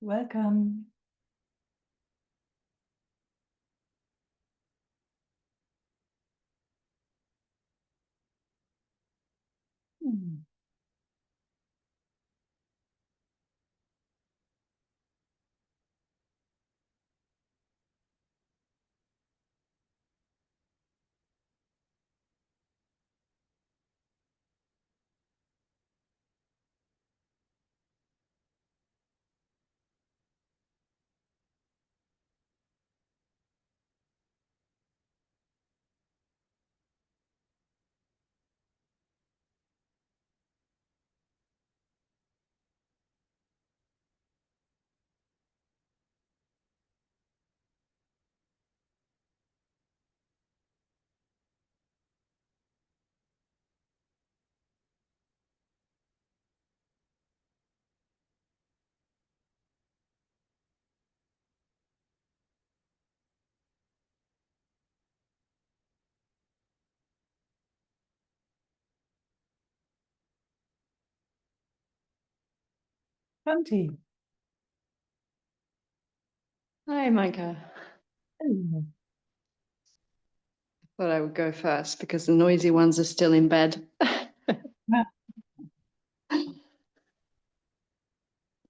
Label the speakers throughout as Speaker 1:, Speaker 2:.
Speaker 1: Welcome. Hm. Conti.
Speaker 2: Hi, Micah.
Speaker 1: Hello.
Speaker 2: Thought I would go first because the noisy ones are still in bed.
Speaker 1: Ah,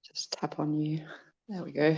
Speaker 2: Just tap on you. There we go.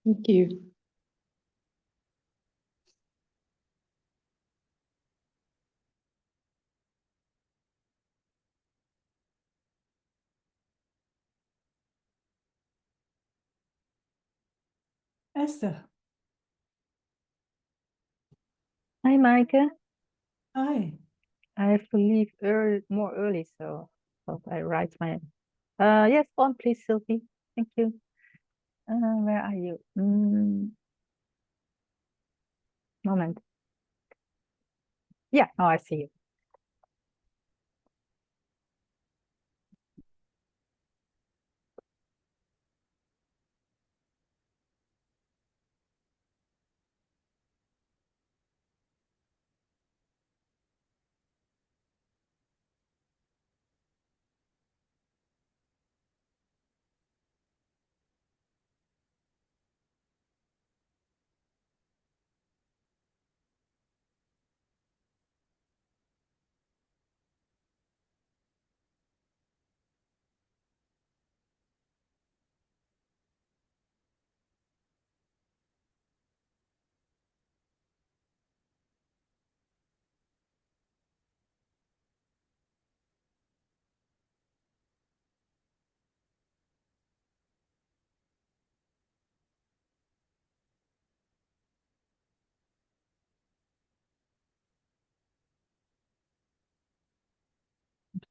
Speaker 2: Thank you.
Speaker 1: Esther,
Speaker 3: Hi, Meike.
Speaker 1: hi.
Speaker 3: I have to leave more early, so hope I write my. Yes, on, please, Sylvie. Thank you. Where are you? Moment. Yeah, oh, I see you.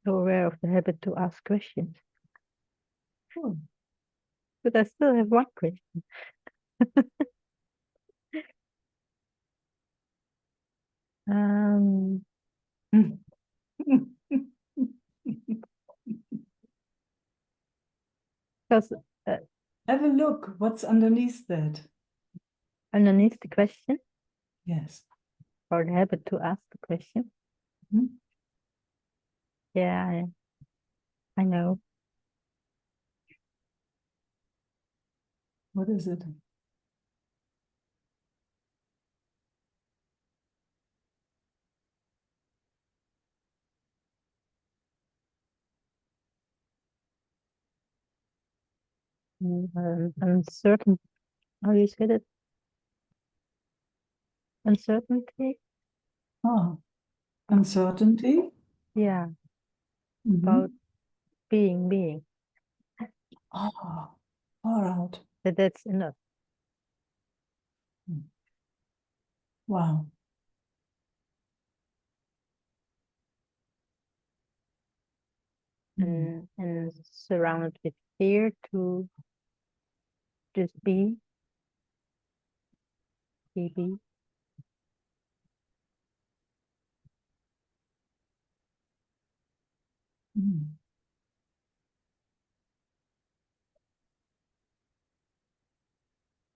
Speaker 3: So aware of the habit to ask questions.
Speaker 1: Oh,
Speaker 3: But I still have one question. Um, because
Speaker 1: Have a look. What's underneath that?
Speaker 3: underneath the question,
Speaker 1: Yes.
Speaker 3: or the habit to ask the question.
Speaker 1: Hmm?
Speaker 3: Yeah, I know.
Speaker 1: What is it?
Speaker 3: Uncertain. How you said it? Uncertainty.
Speaker 1: Oh, uncertainty.
Speaker 3: Yeah, about
Speaker 1: Mhm.
Speaker 3: being.
Speaker 1: Oh, all right.
Speaker 3: That's enough.
Speaker 1: Wow. Mm.
Speaker 3: And surrounded with fear to just be.
Speaker 1: Mm.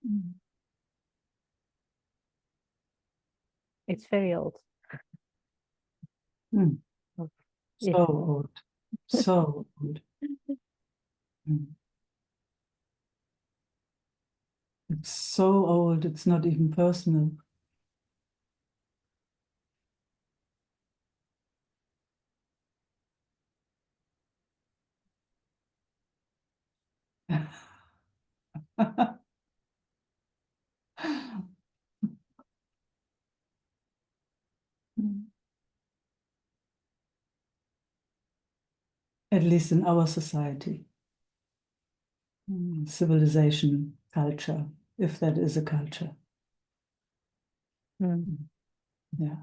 Speaker 1: Mm.
Speaker 3: It's very old.
Speaker 1: Mm.
Speaker 3: Oh,
Speaker 1: So
Speaker 3: yeah.
Speaker 1: old. So old. Mm. It's so old, it's not even personal. At least in our society. Civilization, culture, if that is a culture.
Speaker 3: Mm.
Speaker 1: Yeah.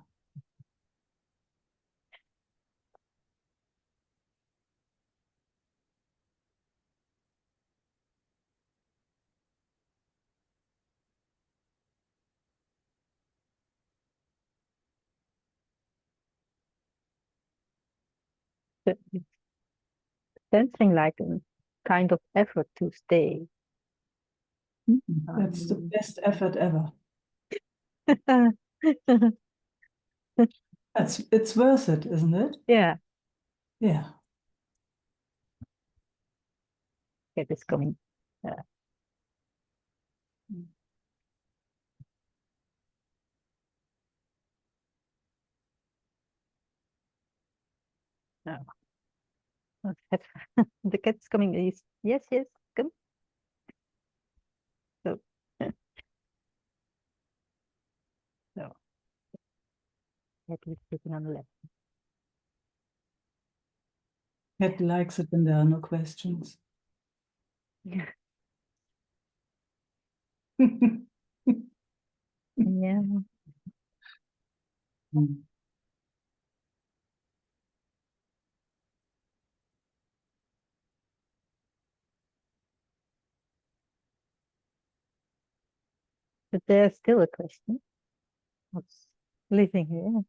Speaker 3: But it's sensing like a kind of effort to stay.
Speaker 1: That's the
Speaker 3: Um,
Speaker 1: best effort ever. It's worth it, isn't it?
Speaker 3: yeah,
Speaker 1: Yeah.
Speaker 3: it is coming. No. The cat's coming. Yes, come. So Cat is sitting on the left.
Speaker 1: Cat likes it when there are no questions.
Speaker 3: Yeah.
Speaker 1: Mm.
Speaker 3: But there's still a question. What's living here?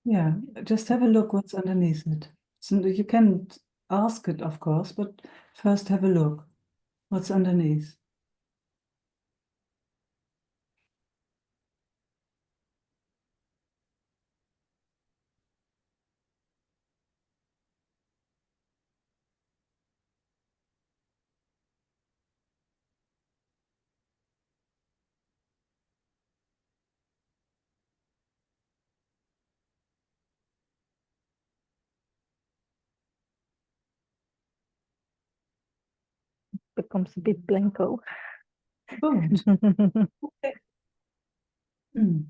Speaker 1: Yeah, just have a look what's underneath it. So you can ask it, of course, but first have a look what's underneath.
Speaker 3: Becomes a bit blanco.
Speaker 1: Good. Okay. Mm.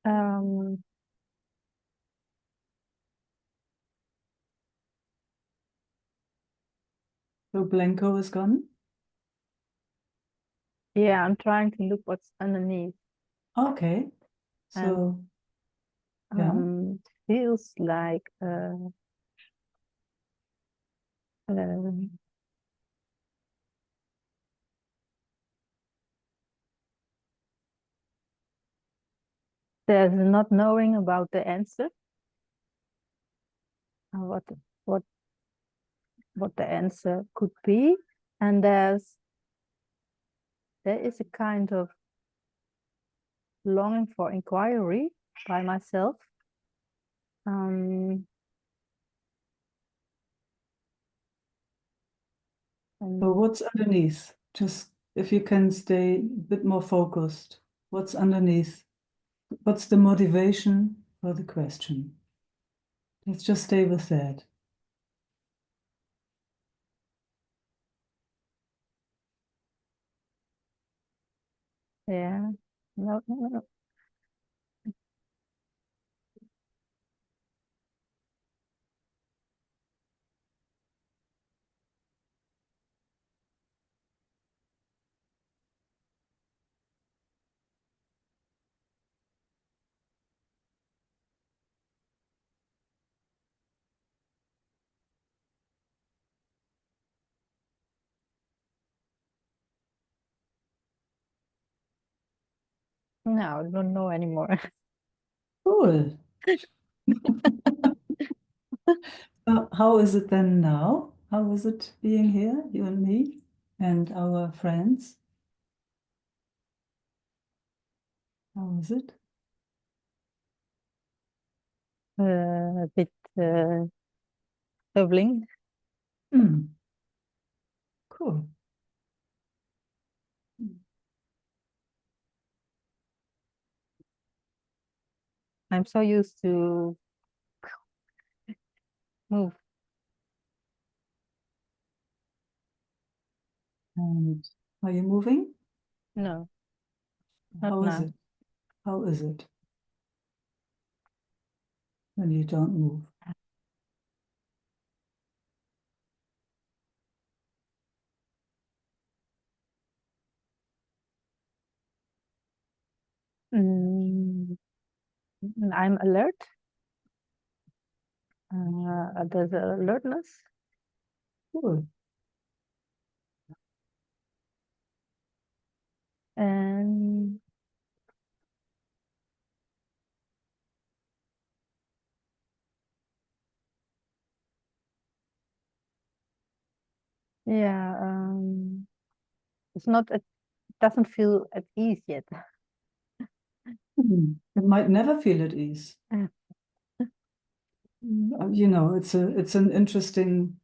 Speaker 3: Um,
Speaker 1: So Blanco is gone.
Speaker 3: yeah, I'm trying to look what's underneath.
Speaker 1: Okay. So yeah.
Speaker 3: Feels like there's not knowing about the answer. What what what the answer could be, and there is a kind of longing for inquiry by myself.
Speaker 1: So
Speaker 3: And
Speaker 1: what's underneath? Just if you can stay a bit more focused. What's underneath? What's the motivation for the question? Let's just stay with that.
Speaker 3: yeah, no. No, I don't know anymore.
Speaker 1: Cool. How is it then now? How is it being here, you and me and our friends? How is it?
Speaker 3: A bit troubling.
Speaker 1: Hmm. Cool.
Speaker 3: I'm so used to move.
Speaker 1: And are you moving?
Speaker 3: No, not
Speaker 1: How is
Speaker 3: now.
Speaker 1: it? How is it when you don't move?
Speaker 3: I'm alert. There's alertness.
Speaker 1: Cool.
Speaker 3: And yeah, it's not, it doesn't feel at ease yet.
Speaker 1: You might never feel at ease. you know, it's an interesting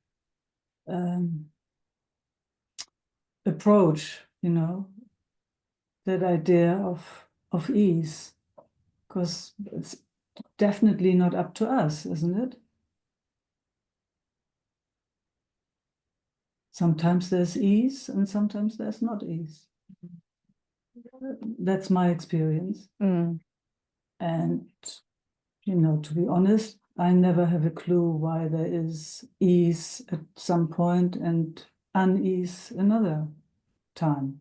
Speaker 1: approach, you know, that idea of ease, because it's definitely not up to us, isn't it? Sometimes there's ease and sometimes there's not ease. That's my experience.
Speaker 3: Mm.
Speaker 1: And, you know, to be honest, I never have a clue why there is ease at some point and unease another time.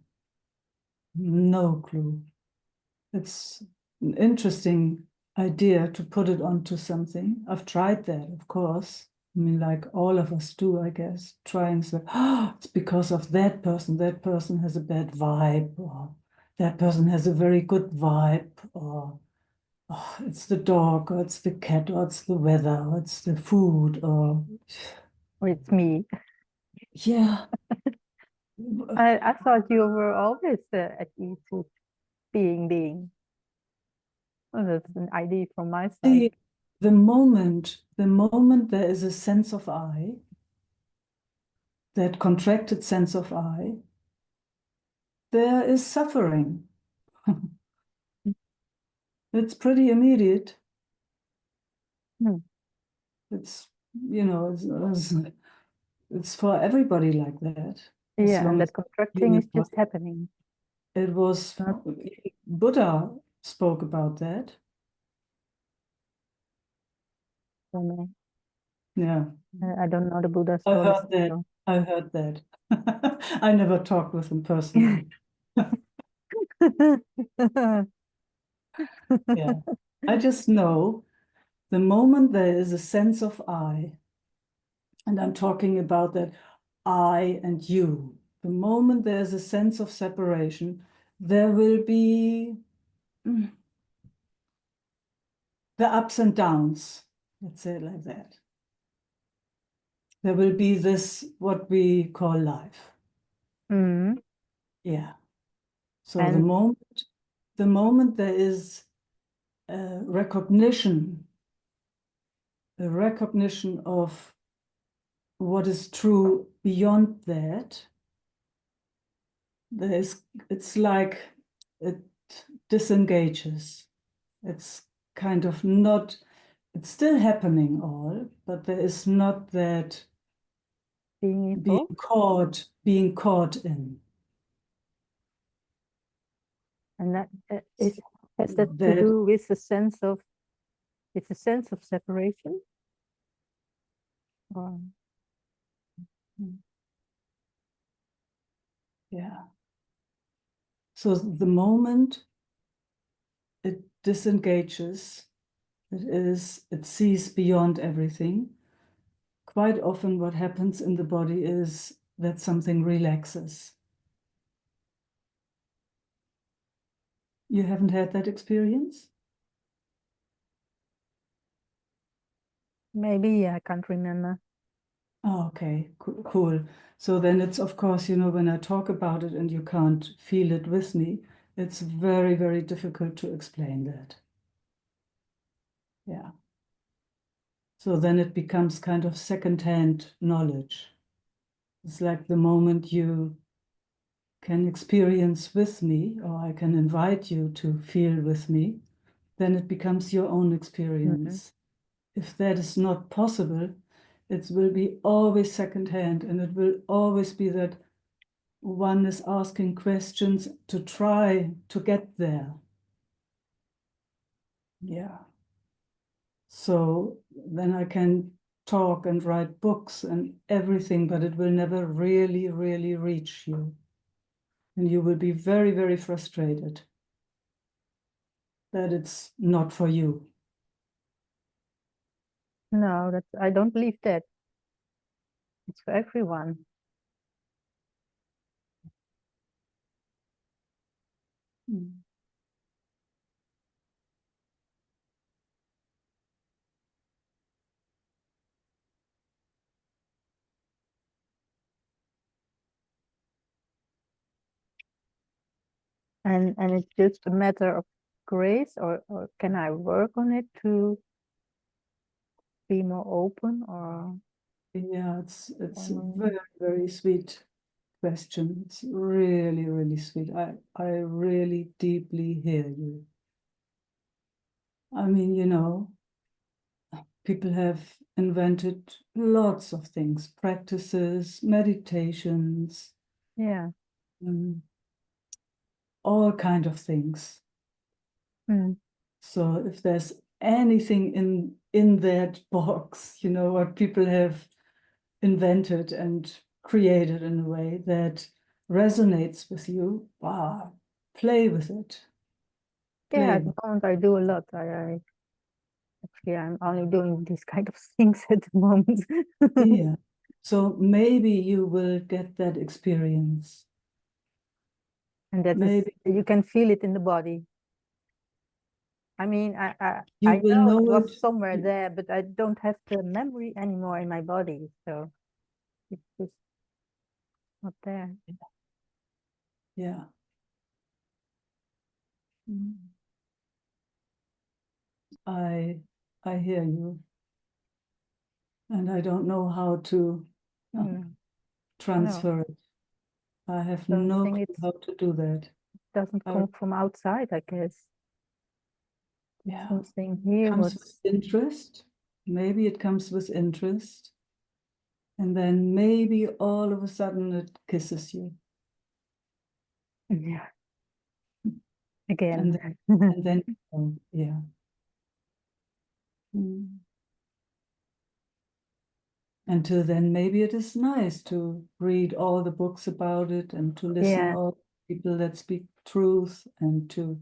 Speaker 1: No clue. It's an interesting idea to put it onto something. I've tried that, of course. I mean, like all of us do, I guess, trying to, oh, it's because of that person has a bad vibe, or that person has a very good vibe, or oh, it's the dog, or it's the cat, or it's the weather, or it's the food, or
Speaker 3: Or it's me.
Speaker 1: yeah.
Speaker 3: I thought you were always at ease with being. Well, that's an idea from my side.
Speaker 1: The moment there is a sense of I, that contracted sense of I, there is suffering. It's pretty immediate.
Speaker 3: Hmm.
Speaker 1: It's, you know, it's for everybody like that. As
Speaker 3: Yeah,
Speaker 1: long
Speaker 3: and
Speaker 1: as
Speaker 3: that contracting
Speaker 1: human
Speaker 3: is just happening.
Speaker 1: it was,
Speaker 3: Not
Speaker 1: Buddha spoke about that.
Speaker 3: for me.
Speaker 1: Yeah,
Speaker 3: I don't know the Buddha
Speaker 1: I
Speaker 3: stories.
Speaker 1: heard that.
Speaker 3: So.
Speaker 1: I heard that. I never talked with him personally. Yeah, I just know the moment there is a sense of I, and I'm talking about that I and you, the moment there's a sense of separation, there will be the ups and downs, let's say it like that. There will be this, what we call life.
Speaker 3: Mm.
Speaker 1: Yeah. So
Speaker 3: And
Speaker 1: the moment there is recognition, a recognition of what is true beyond that, it's like it disengages. It's kind of not, it's still happening all, but there is not that
Speaker 3: being involved,
Speaker 1: being caught in.
Speaker 3: and that it has that to
Speaker 1: That
Speaker 3: do with a sense of separation. Or,
Speaker 1: yeah. So the moment it disengages, it sees beyond everything. Quite often what happens in the body is that something relaxes. You haven't had that experience?
Speaker 3: maybe I can't remember.
Speaker 1: Oh, okay, cool. So then it's, of course, you know, when I talk about it and you can't feel it with me, it's very, very difficult to explain that. Yeah. So then it becomes kind of secondhand knowledge. It's like the moment you can experience with me, or I can invite you to feel with me, then it becomes your own experience. If that is not possible, it will be always secondhand, and it will always be that one is asking questions to try to get there. Yeah. So then I can talk and write books and everything, but it will never really, really reach you. And you will be very, very frustrated that it's not for you.
Speaker 3: No, that I don't believe that. It's for everyone.
Speaker 1: Mm.
Speaker 3: And it's just a matter of grace, or can I work on it to be more open, or
Speaker 1: Yeah, it's a
Speaker 3: um,
Speaker 1: very, very sweet question. It's really, really sweet. I really deeply hear you. I mean, people have invented lots of things, practices, meditations,
Speaker 3: yeah.
Speaker 1: um, all kind of things.
Speaker 3: Mm.
Speaker 1: So if there's anything in that box, what people have invented and created in a way that resonates with you, wow, play with it.
Speaker 3: Yeah,
Speaker 1: Play
Speaker 3: at the
Speaker 1: with
Speaker 3: moment I do a lot. I actually I'm only doing these kind of things at the moment.
Speaker 1: it. Yeah. So maybe you will get that experience.
Speaker 3: And that is,
Speaker 1: Maybe
Speaker 3: you can feel it in the body. I mean,
Speaker 1: you
Speaker 3: I
Speaker 1: will
Speaker 3: know it
Speaker 1: know it.
Speaker 3: was somewhere there, but I don't have the memory anymore in my body, so it's just not there.
Speaker 1: Yeah. Mm. I I hear you, and I don't know how to
Speaker 3: Mm. No,
Speaker 1: transfer it. I have
Speaker 3: don't
Speaker 1: no
Speaker 3: think
Speaker 1: clue
Speaker 3: it
Speaker 1: how to do that.
Speaker 3: doesn't
Speaker 1: I,
Speaker 3: come from outside, I guess. It's
Speaker 1: yeah,
Speaker 3: something here
Speaker 1: comes with
Speaker 3: what's,
Speaker 1: interest. Maybe it comes with interest, and then maybe all of a sudden it kisses you,
Speaker 3: yeah,
Speaker 1: and
Speaker 3: again.
Speaker 1: then oh, yeah. Mm. Until then, maybe it is nice to read all the books about it and to listen
Speaker 3: Yeah,
Speaker 1: all people that speak truth and to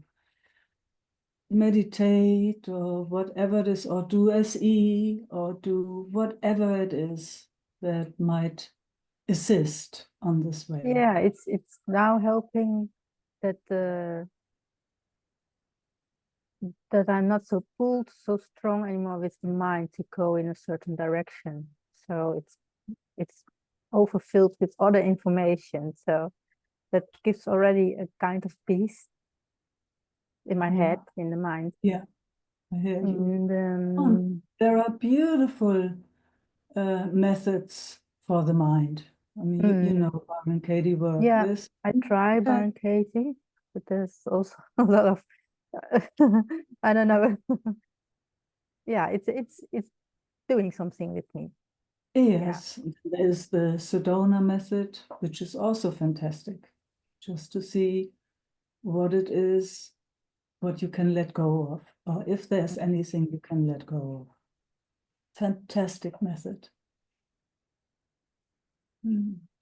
Speaker 1: meditate or whatever it is, or do SE or do whatever it is that might assist on this way.
Speaker 3: yeah, it's now helping that that I'm not so pulled so strong anymore with the mind to go in a certain direction. So it's overfilled with other information. So that gives already a kind of peace in my
Speaker 1: Yeah,
Speaker 3: head, in the mind.
Speaker 1: yeah, I hear you.
Speaker 3: And
Speaker 1: Oh, there are beautiful methods for the mind. I mean, you
Speaker 3: mm,
Speaker 1: know, Byron Katie work
Speaker 3: yeah,
Speaker 1: is
Speaker 3: I try
Speaker 1: fantastic.
Speaker 3: Baron Katie, but there's also a lot of I don't know. Yeah, it's doing something with me. Yeah.
Speaker 1: Yes, there's the Sedona method, which is also fantastic, just to see what it is, what you can let go of, or if there's anything you can let go of. Fantastic method.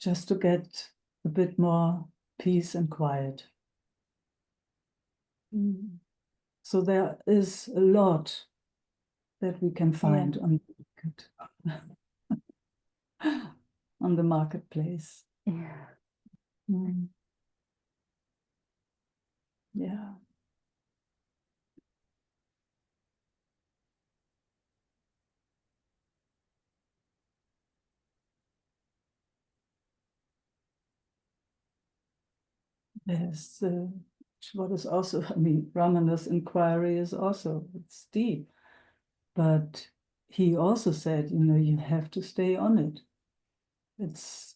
Speaker 1: Just to get a bit more peace and quiet. So there is a lot that we can
Speaker 3: Yeah.
Speaker 1: find on the market, on the marketplace.
Speaker 3: Yeah.
Speaker 1: Mm, yeah. There's what is also, I mean, Ramana's inquiry is also, it's deep, but he also said, you have to stay on it. It's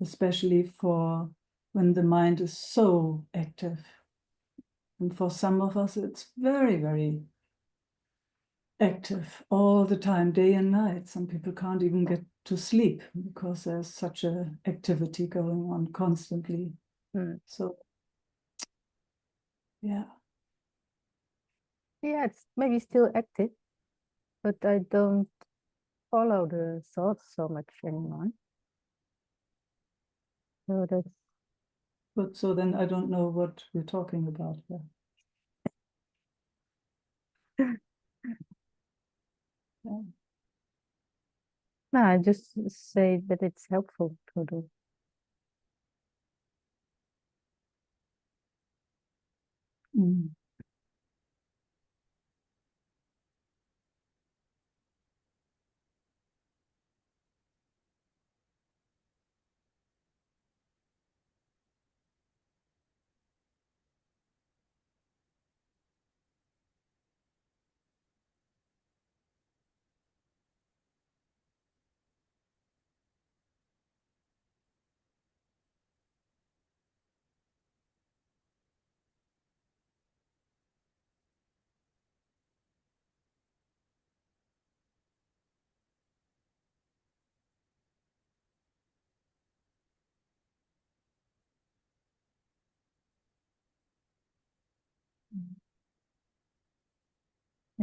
Speaker 1: especially for when the mind is so active. And for some of us, it's very, very active all the time, day and night. Some people can't even get to sleep because there's such a activity going on constantly.
Speaker 3: Mm.
Speaker 1: So, yeah.
Speaker 3: Yeah, it's maybe still active, but I don't follow the thoughts so much anymore. So that's
Speaker 1: But so then I don't know what we're talking about here. Yeah.
Speaker 3: no, I just say that it's helpful to do.
Speaker 1: Mm.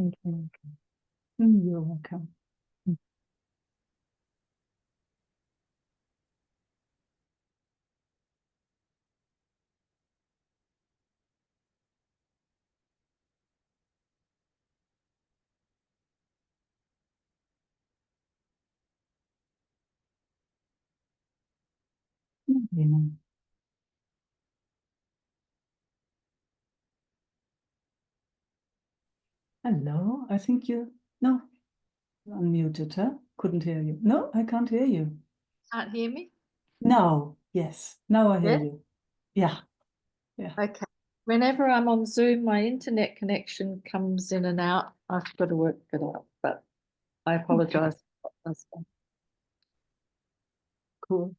Speaker 3: Thank you.
Speaker 1: You're welcome. Lena. Hello, I think you, no, you're unmuted, huh? Couldn't hear you. No, I can't hear you.
Speaker 4: Can't hear me?
Speaker 1: Now, yes, now I hear
Speaker 4: Yeah?
Speaker 1: you. Yeah, yeah.
Speaker 4: Okay. Whenever I'm on Zoom, my internet connection comes in and out. I've got to work it out, but I apologize.
Speaker 1: Cool.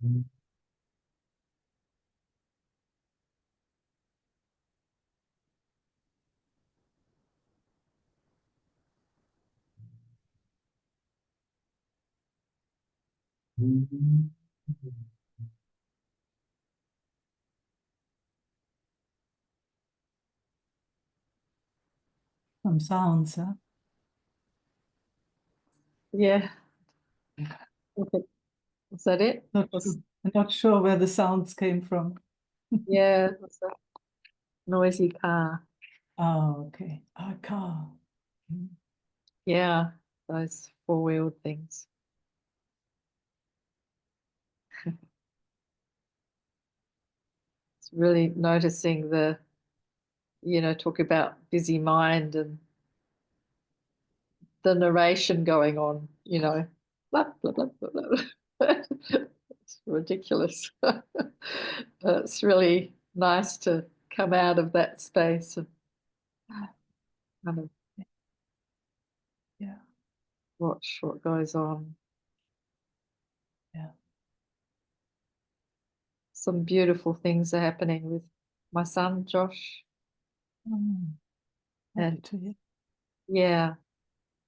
Speaker 1: Some sounds, huh?
Speaker 4: Yeah. Okay. Is that it?
Speaker 1: I'm not sure where the sounds came from.
Speaker 4: Yeah, it's a noisy car.
Speaker 1: Oh, okay. A car. Mm.
Speaker 4: Yeah, those four-wheeled things. It's really noticing the, talk about busy mind and the narration going on, blah, blah, blah, blah, blah. It's ridiculous. It's really nice to come out of that space and kind of
Speaker 1: Yeah,
Speaker 4: watch what goes on.
Speaker 1: yeah.
Speaker 4: Some beautiful things are happening with my son, Josh.
Speaker 1: Mm. Happy
Speaker 4: And
Speaker 1: to hear.
Speaker 4: yeah,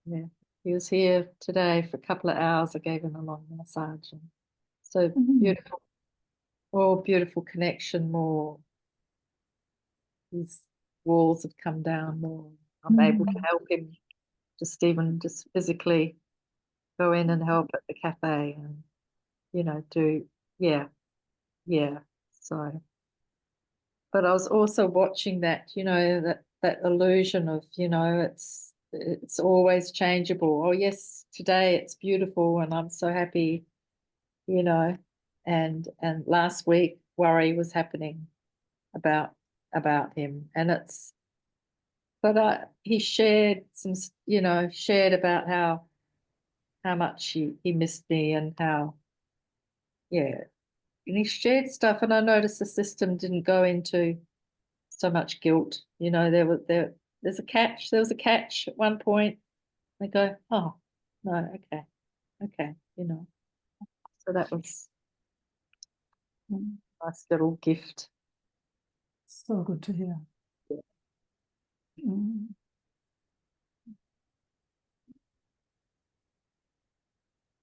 Speaker 4: yeah. He was here today for a couple of hours. I gave him a long massage. And so
Speaker 1: Mhm.
Speaker 4: beautiful, more beautiful connection, more his walls have come down more. I'm able to
Speaker 1: Mm.
Speaker 4: help him just physically go in and help at the cafe and, do, yeah, yeah. So, but I was also watching that, that illusion of, it's always changeable. Oh yes, today it's beautiful and I'm so happy, you know, and last week worry was happening about him, and he shared shared about how much he missed me and how, yeah, and he shared stuff, and I noticed the system didn't go into so much guilt. There was a catch at one point. They go, oh no, okay, okay, So that was
Speaker 1: Mm.
Speaker 4: a nice little gift.
Speaker 1: So good to hear. Mm.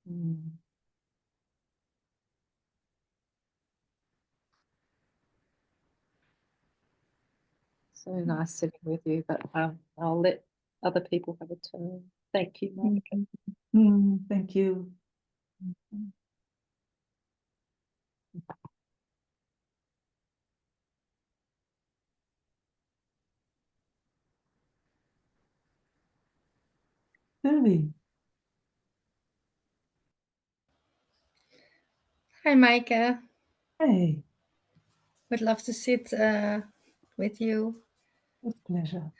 Speaker 4: Mm. So nice sitting with you, but I'll let other people have a turn. Thank you, Mike.
Speaker 1: Mm. Mm. Thank you. Sylvie.
Speaker 5: Hi, Meike.
Speaker 1: Hey,
Speaker 5: Would love to sit with you.
Speaker 1: with pleasure.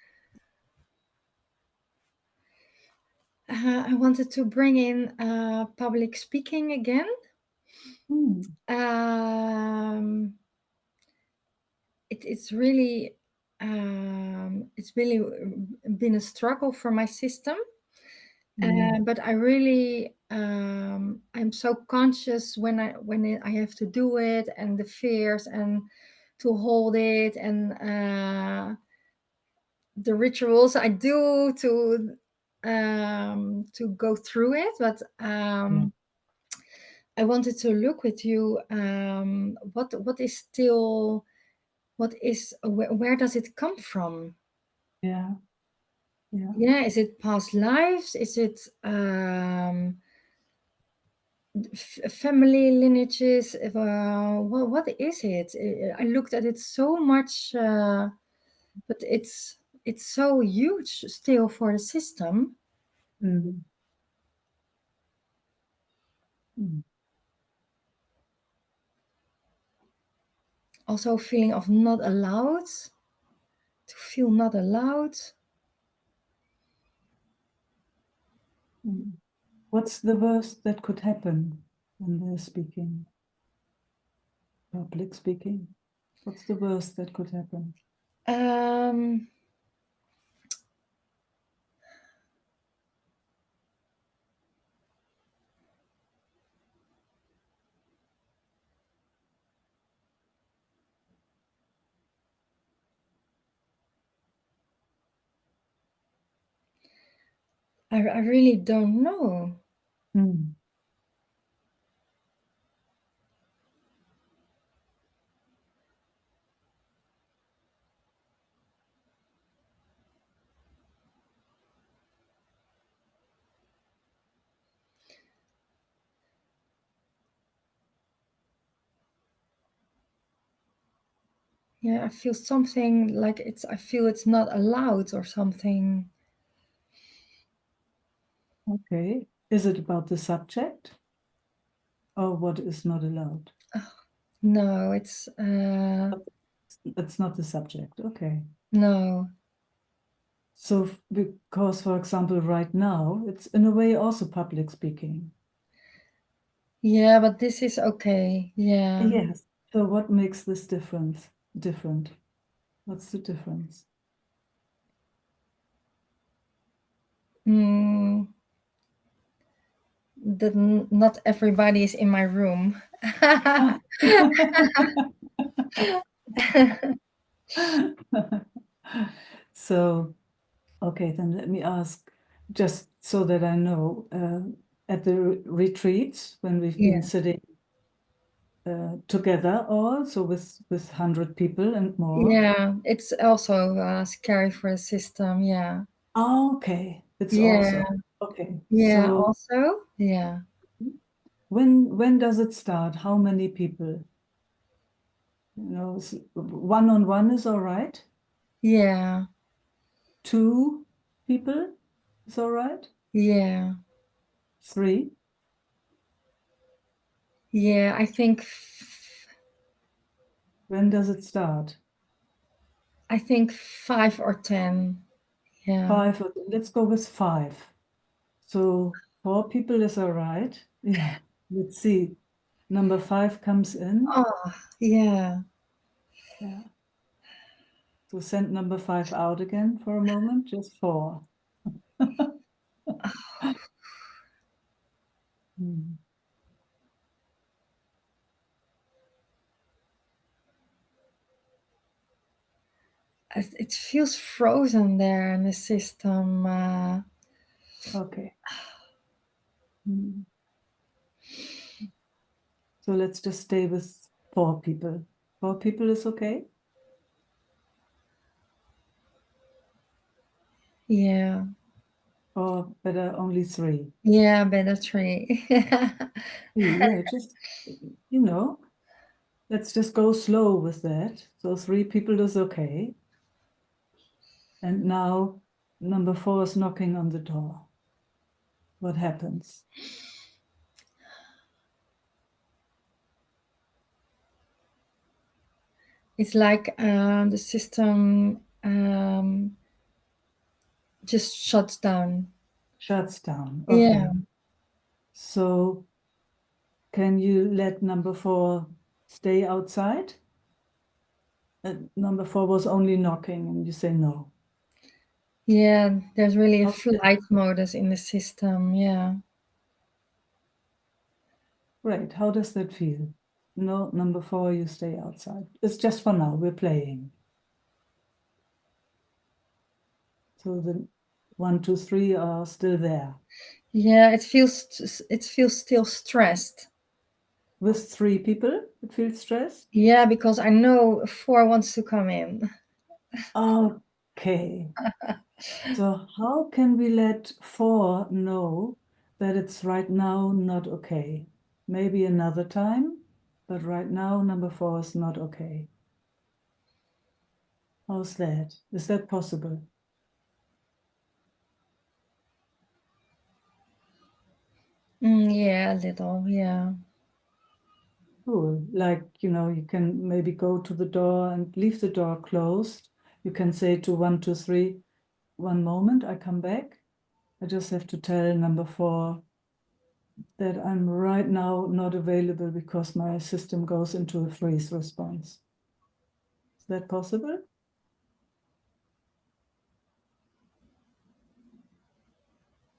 Speaker 5: I wanted to bring in public speaking again.
Speaker 1: Mm.
Speaker 5: It's really been a struggle for my system.
Speaker 1: Mm.
Speaker 5: But I really I'm so conscious when I have to do it, and the fears, and to hold it, and the rituals I do to go through it. But
Speaker 1: Yeah.
Speaker 5: I wanted to look with you, what is still, where does it come from?
Speaker 1: Yeah. Yeah.
Speaker 5: Yeah, is it past lives? Is it family lineages? What is it? I looked at it so much, but it's so huge still for the system.
Speaker 1: Mm. Mm.
Speaker 5: Also, a feeling of not allowed, to feel not allowed.
Speaker 1: Mm. What's the worst that could happen when they're speaking? Public speaking. What's the worst that could happen?
Speaker 5: Um, I really don't know.
Speaker 1: Hmm.
Speaker 5: Yeah, I feel something like I feel it's not allowed or something.
Speaker 1: Okay. Is it about the subject or what is not allowed?
Speaker 5: No, it's
Speaker 1: It's not the subject. Okay.
Speaker 5: no.
Speaker 1: So, because, for example, right now, it's in a way also public speaking.
Speaker 5: Yeah, but this is okay. Yeah.
Speaker 1: Yes. So, what makes this different? What's the difference?
Speaker 5: Mm, that not everybody is in my room.
Speaker 1: So, okay, then let me ask, just so that I know, at the retreats when we've
Speaker 5: Yeah.
Speaker 1: been sitting together, all so with 100 people and more.
Speaker 5: Yeah, it's also scary for the system. Yeah.
Speaker 1: Okay, it's
Speaker 5: Yeah.
Speaker 1: also okay.
Speaker 5: Yeah,
Speaker 1: So
Speaker 5: also. Yeah.
Speaker 1: when does it start? How many people? You know, one-on-one is all right.
Speaker 5: Yeah.
Speaker 1: 2 people is all right.
Speaker 5: Yeah.
Speaker 1: 3.
Speaker 5: Yeah, I think
Speaker 1: When does it start?
Speaker 5: 5 or 10. Yeah.
Speaker 1: 5. Let's go with 5. So 4 people is all right. Yeah. Let's see. Number 5 comes in.
Speaker 5: Oh, yeah.
Speaker 1: Yeah. So send number 5 out again for a moment. Just 4. Hmm.
Speaker 5: It feels frozen there in the system.
Speaker 1: Okay. Hmm. So let's just stay with 4 people. 4 people is okay?
Speaker 5: Yeah.
Speaker 1: Or better only 3?
Speaker 5: Yeah, better 3.
Speaker 1: Yeah, just, let's just go slow with that. So 3 people is okay. And now number 4 is knocking on the door. What happens?
Speaker 5: It's like the system just shuts down.
Speaker 1: Shuts down.
Speaker 5: Yeah.
Speaker 1: Okay. So can you let number 4 stay outside? Number 4 was only knocking, and you say no.
Speaker 5: Yeah, there's really a
Speaker 1: Okay.
Speaker 5: flight modus in the system. Yeah.
Speaker 1: Great. How does that feel? No, number 4, you stay outside. It's just for now. We're playing. So the 1, 2, 3 are still there.
Speaker 5: Yeah, it feels still stressed.
Speaker 1: With 3 people, it feels stressed.
Speaker 5: Yeah, because I know 4 wants to come in.
Speaker 1: Okay. So how can we let 4 know that it's right now not okay? Maybe another time, but right now number 4 is not okay. How's that? Is that possible?
Speaker 5: Yeah, a little. Yeah.
Speaker 1: Cool. Like, you can maybe go to the door and leave the door closed. You can say to 1, 2, 3, 1 moment, I come back. I just have to tell number 4 that I'm right now not available because my system goes into a freeze response. Is that possible?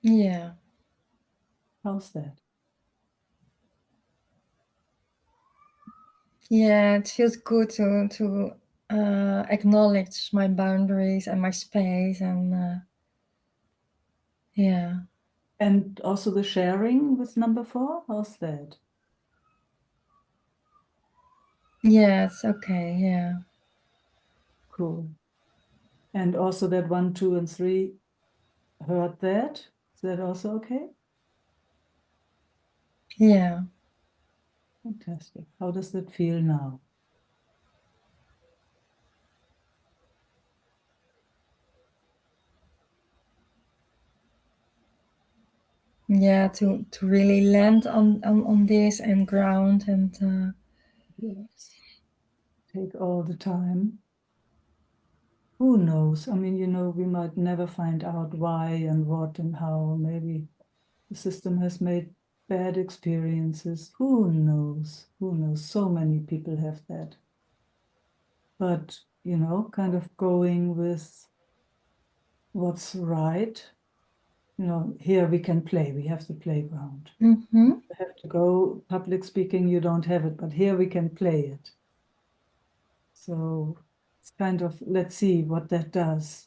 Speaker 5: Yeah.
Speaker 1: How's that?
Speaker 5: Yeah, it feels good to acknowledge my boundaries and my space and Yeah.
Speaker 1: And also the sharing with number 4, how's that?
Speaker 5: Yeah, it's okay. Yeah.
Speaker 1: Cool. And also that 1, 2, and 3 heard that. Is that also okay?
Speaker 5: Yeah.
Speaker 1: Fantastic. How does that feel now?
Speaker 5: Yeah, to really land on this and ground and
Speaker 1: Yes. Take all the time. Who knows? I mean, we might never find out why and what and how. Maybe the system has made bad experiences. Who knows? Who knows? So many people have that. But, kind of going with what's right. Here we can play. We have the playground.
Speaker 5: mm-hmm.
Speaker 1: You have to go public speaking, you don't have it, but here we can play it. So it's kind of, let's see what that does.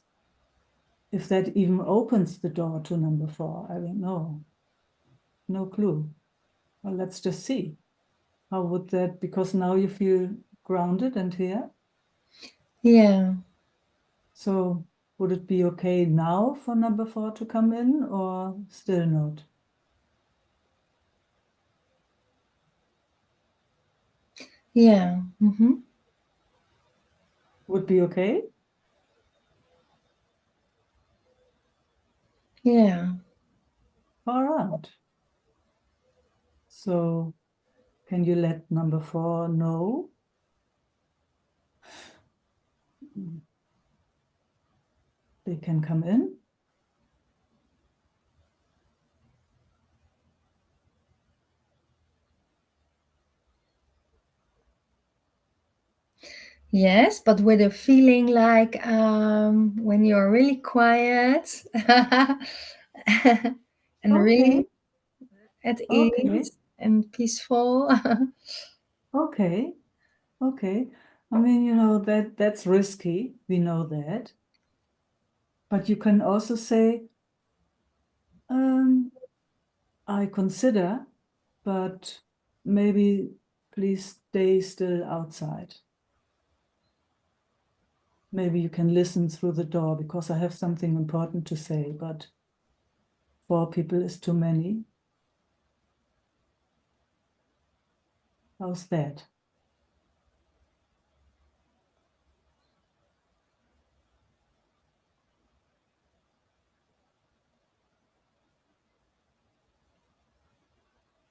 Speaker 1: If that even opens the door to number 4, I don't know. No clue. Well, let's just see. How would that, because now you feel grounded and here.
Speaker 5: Yeah.
Speaker 1: So would it be okay now for number 4 to come in or still not?
Speaker 5: Yeah. Mm-hmm.
Speaker 1: Would be okay?
Speaker 5: Yeah.
Speaker 1: Far out. So can you let number 4 know? They can come in?
Speaker 5: Yes, but with a feeling like when you're really quiet and
Speaker 1: Okay,
Speaker 5: really at
Speaker 1: okay,
Speaker 5: ease and peaceful.
Speaker 1: okay, okay. I mean, that's risky. We know that. But you can also say, I consider, but maybe please stay still outside. Maybe you can listen through the door because I have something important to say, but 4 people is too many. How's that?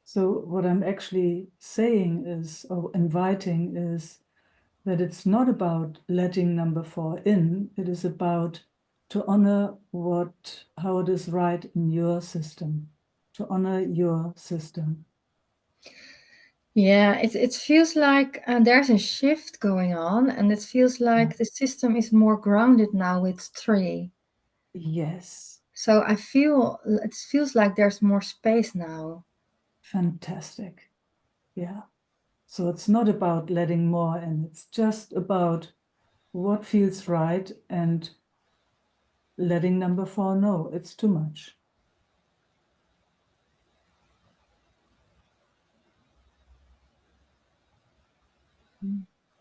Speaker 1: So what I'm actually saying is, or inviting is, that it's not about letting number 4 in, it is about to honor how it is right in your system, to honor your system.
Speaker 5: Yeah, it feels like there's a shift going on, and it feels like the system is more grounded now with 3.
Speaker 1: Yes,
Speaker 5: So I feel it feels like there's more space now.
Speaker 1: fantastic. Yeah. So it's not about letting more in, it's just about what feels right and letting number 4 know it's too much.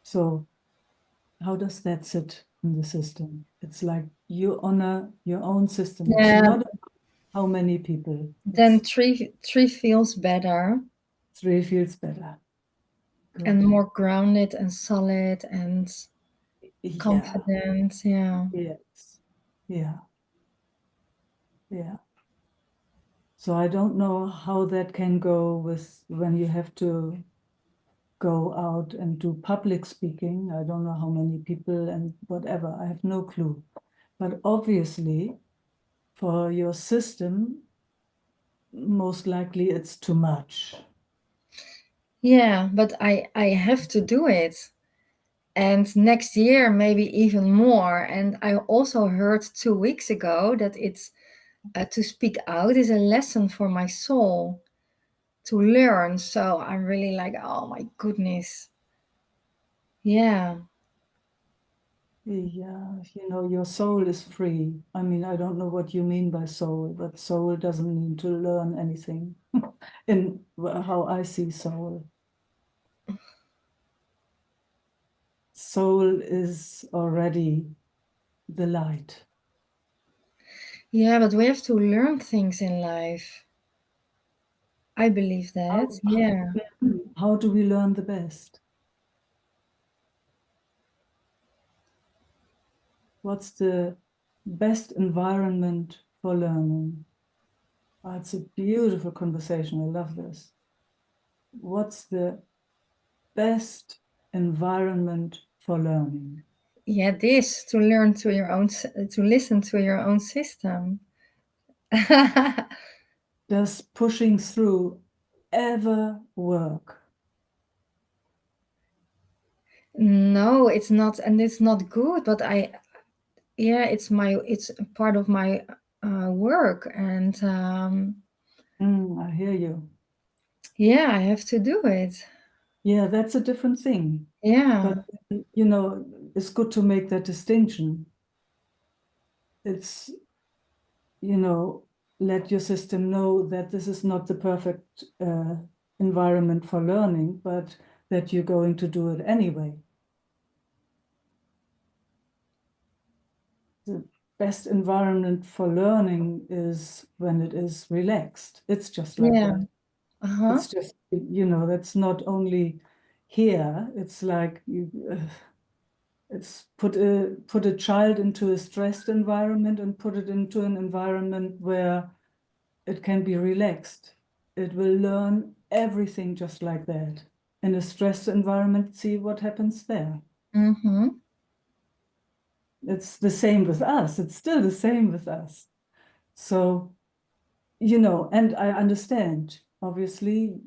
Speaker 1: So how does that sit in the system? It's like you honor your own system. It's
Speaker 5: Yeah,
Speaker 1: not about how many people.
Speaker 5: then
Speaker 1: It's
Speaker 5: 3 feels better
Speaker 1: 3 feels better.
Speaker 5: and
Speaker 1: Good.
Speaker 5: more grounded and solid and
Speaker 1: Yeah.
Speaker 5: confident. Yeah.
Speaker 1: Yes. Yeah. Yeah. So I don't know how that can go with when you have to go out and do public speaking. I don't know how many people and whatever. I have no clue. But obviously, for your system, most likely it's too much.
Speaker 5: Yeah, but I have to do it. And next year, maybe even more. And I also heard 2 weeks ago that it's to speak out is a lesson for my soul to learn. So I'm really like, oh my goodness. Yeah.
Speaker 1: Yeah, your soul is free. I mean, I don't know what you mean by soul, but soul doesn't mean to learn anything in how I see soul. Soul is already the light.
Speaker 5: Yeah, but we have to learn things in life. I believe that. Yeah.
Speaker 1: How do we learn the best? What's the best environment for learning? Oh, it's a beautiful conversation. I love this. What's the best environment for learning?
Speaker 5: Yeah, this to learn to your own, to listen to your own system.
Speaker 1: Does pushing through ever work?
Speaker 5: No, it's not, and it's not good, but yeah, it's a part of my work, and
Speaker 1: I hear you.
Speaker 5: yeah, I have to do it.
Speaker 1: Yeah, that's a different thing.
Speaker 5: Yeah.
Speaker 1: But, it's good to make that distinction. It's, let your system know that this is not the perfect environment for learning, but that you're going to do it anyway. The best environment for learning is when it is relaxed. It's just like
Speaker 5: Yeah.
Speaker 1: that.
Speaker 5: Uh-huh.
Speaker 1: It's just, that's not only here. It's like it's put a child into a stressed environment and put it into an environment where it can be relaxed. It will learn everything just like that. In a stressed environment, see what happens there.
Speaker 5: Mm-hmm.
Speaker 1: It's the same with us. It's still the same with us. So, and I understand, obviously,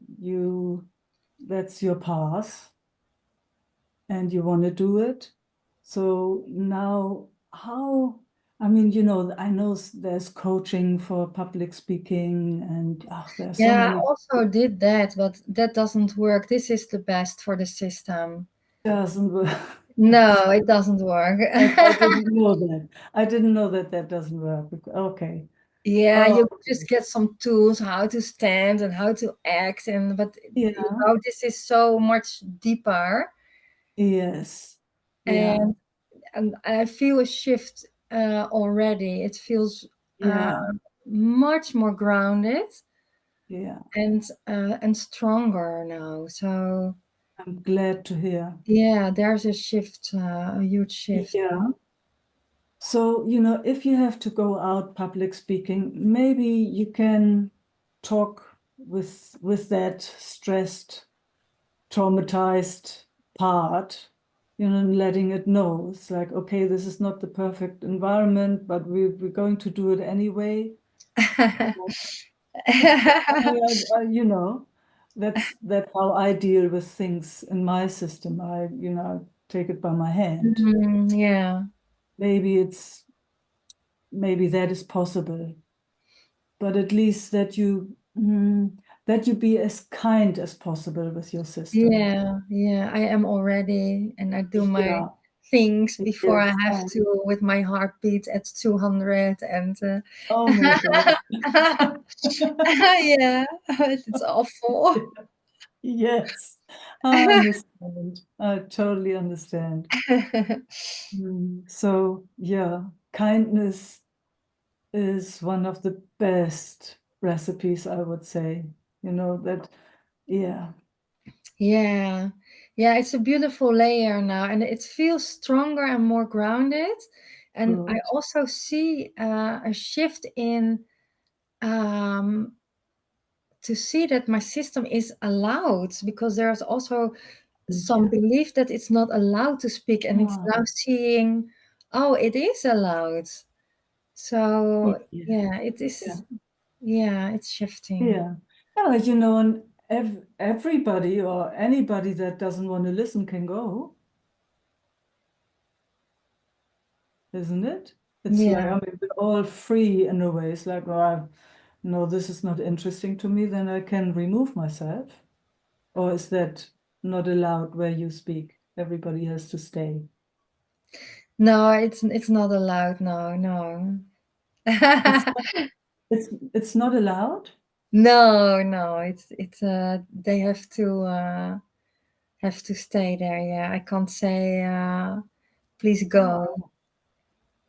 Speaker 1: that's your path and you want to do it. So now I mean, I know there's coaching for public speaking and there's so
Speaker 5: Yeah, I
Speaker 1: many.
Speaker 5: also did that, but that doesn't work. This is the best for the system.
Speaker 1: Doesn't work.
Speaker 5: No, it doesn't work.
Speaker 1: I didn't know that. I didn't know that doesn't work. Okay.
Speaker 5: Yeah,
Speaker 1: Oh,
Speaker 5: you just get some tools how to stand and how to act, but
Speaker 1: yeah.
Speaker 5: this is so much deeper,
Speaker 1: Yes. Yeah.
Speaker 5: and I feel a shift already. It feels
Speaker 1: Yeah.
Speaker 5: much more grounded
Speaker 1: Yeah.
Speaker 5: and stronger now. So
Speaker 1: I'm glad to hear.
Speaker 5: yeah, there's a shift, a huge shift.
Speaker 1: Yeah. So, if you have to go out public speaking, maybe you can talk with that stressed, traumatized part, letting it know. It's like, okay, this is not the perfect environment, but we're going to do it anyway. That's how I deal with things in my system. I take it by my hand.
Speaker 5: Yeah.
Speaker 1: Maybe that is possible, but at least that you be as kind as possible with your system.
Speaker 5: Yeah, I am already, and I do my
Speaker 1: Yeah.
Speaker 5: things before I
Speaker 1: Yes.
Speaker 5: have to with my heartbeat at 200 and
Speaker 1: Oh my God.
Speaker 5: yeah, it's awful.
Speaker 1: Yes, I understand. I totally understand. So yeah, kindness is one of the best recipes, I would say. That, yeah,
Speaker 5: Yeah, yeah, it's a beautiful layer now, and it feels stronger and more grounded. And I
Speaker 1: good.
Speaker 5: also see a shift in to see that my system is allowed, because there's also some
Speaker 1: Yeah.
Speaker 5: belief that it's not allowed to speak, and it's
Speaker 1: Ah,
Speaker 5: now seeing, oh, it is allowed. So
Speaker 1: yeah.
Speaker 5: yeah, it is.
Speaker 1: Yeah.
Speaker 5: Yeah, it's shifting.
Speaker 1: Yeah. Yeah, and everybody or anybody that doesn't want to listen can go, isn't it? It's like, I
Speaker 5: Yeah.
Speaker 1: mean, we're all free in a way. It's like, well, no, this is not interesting to me, then I can remove myself. Or is that not allowed where you speak? Everybody has to stay.
Speaker 5: No, it's not allowed. No, no.
Speaker 1: It's not allowed?
Speaker 5: No, no. It's they have to stay there. Yeah, I can't say please go.
Speaker 1: Wow.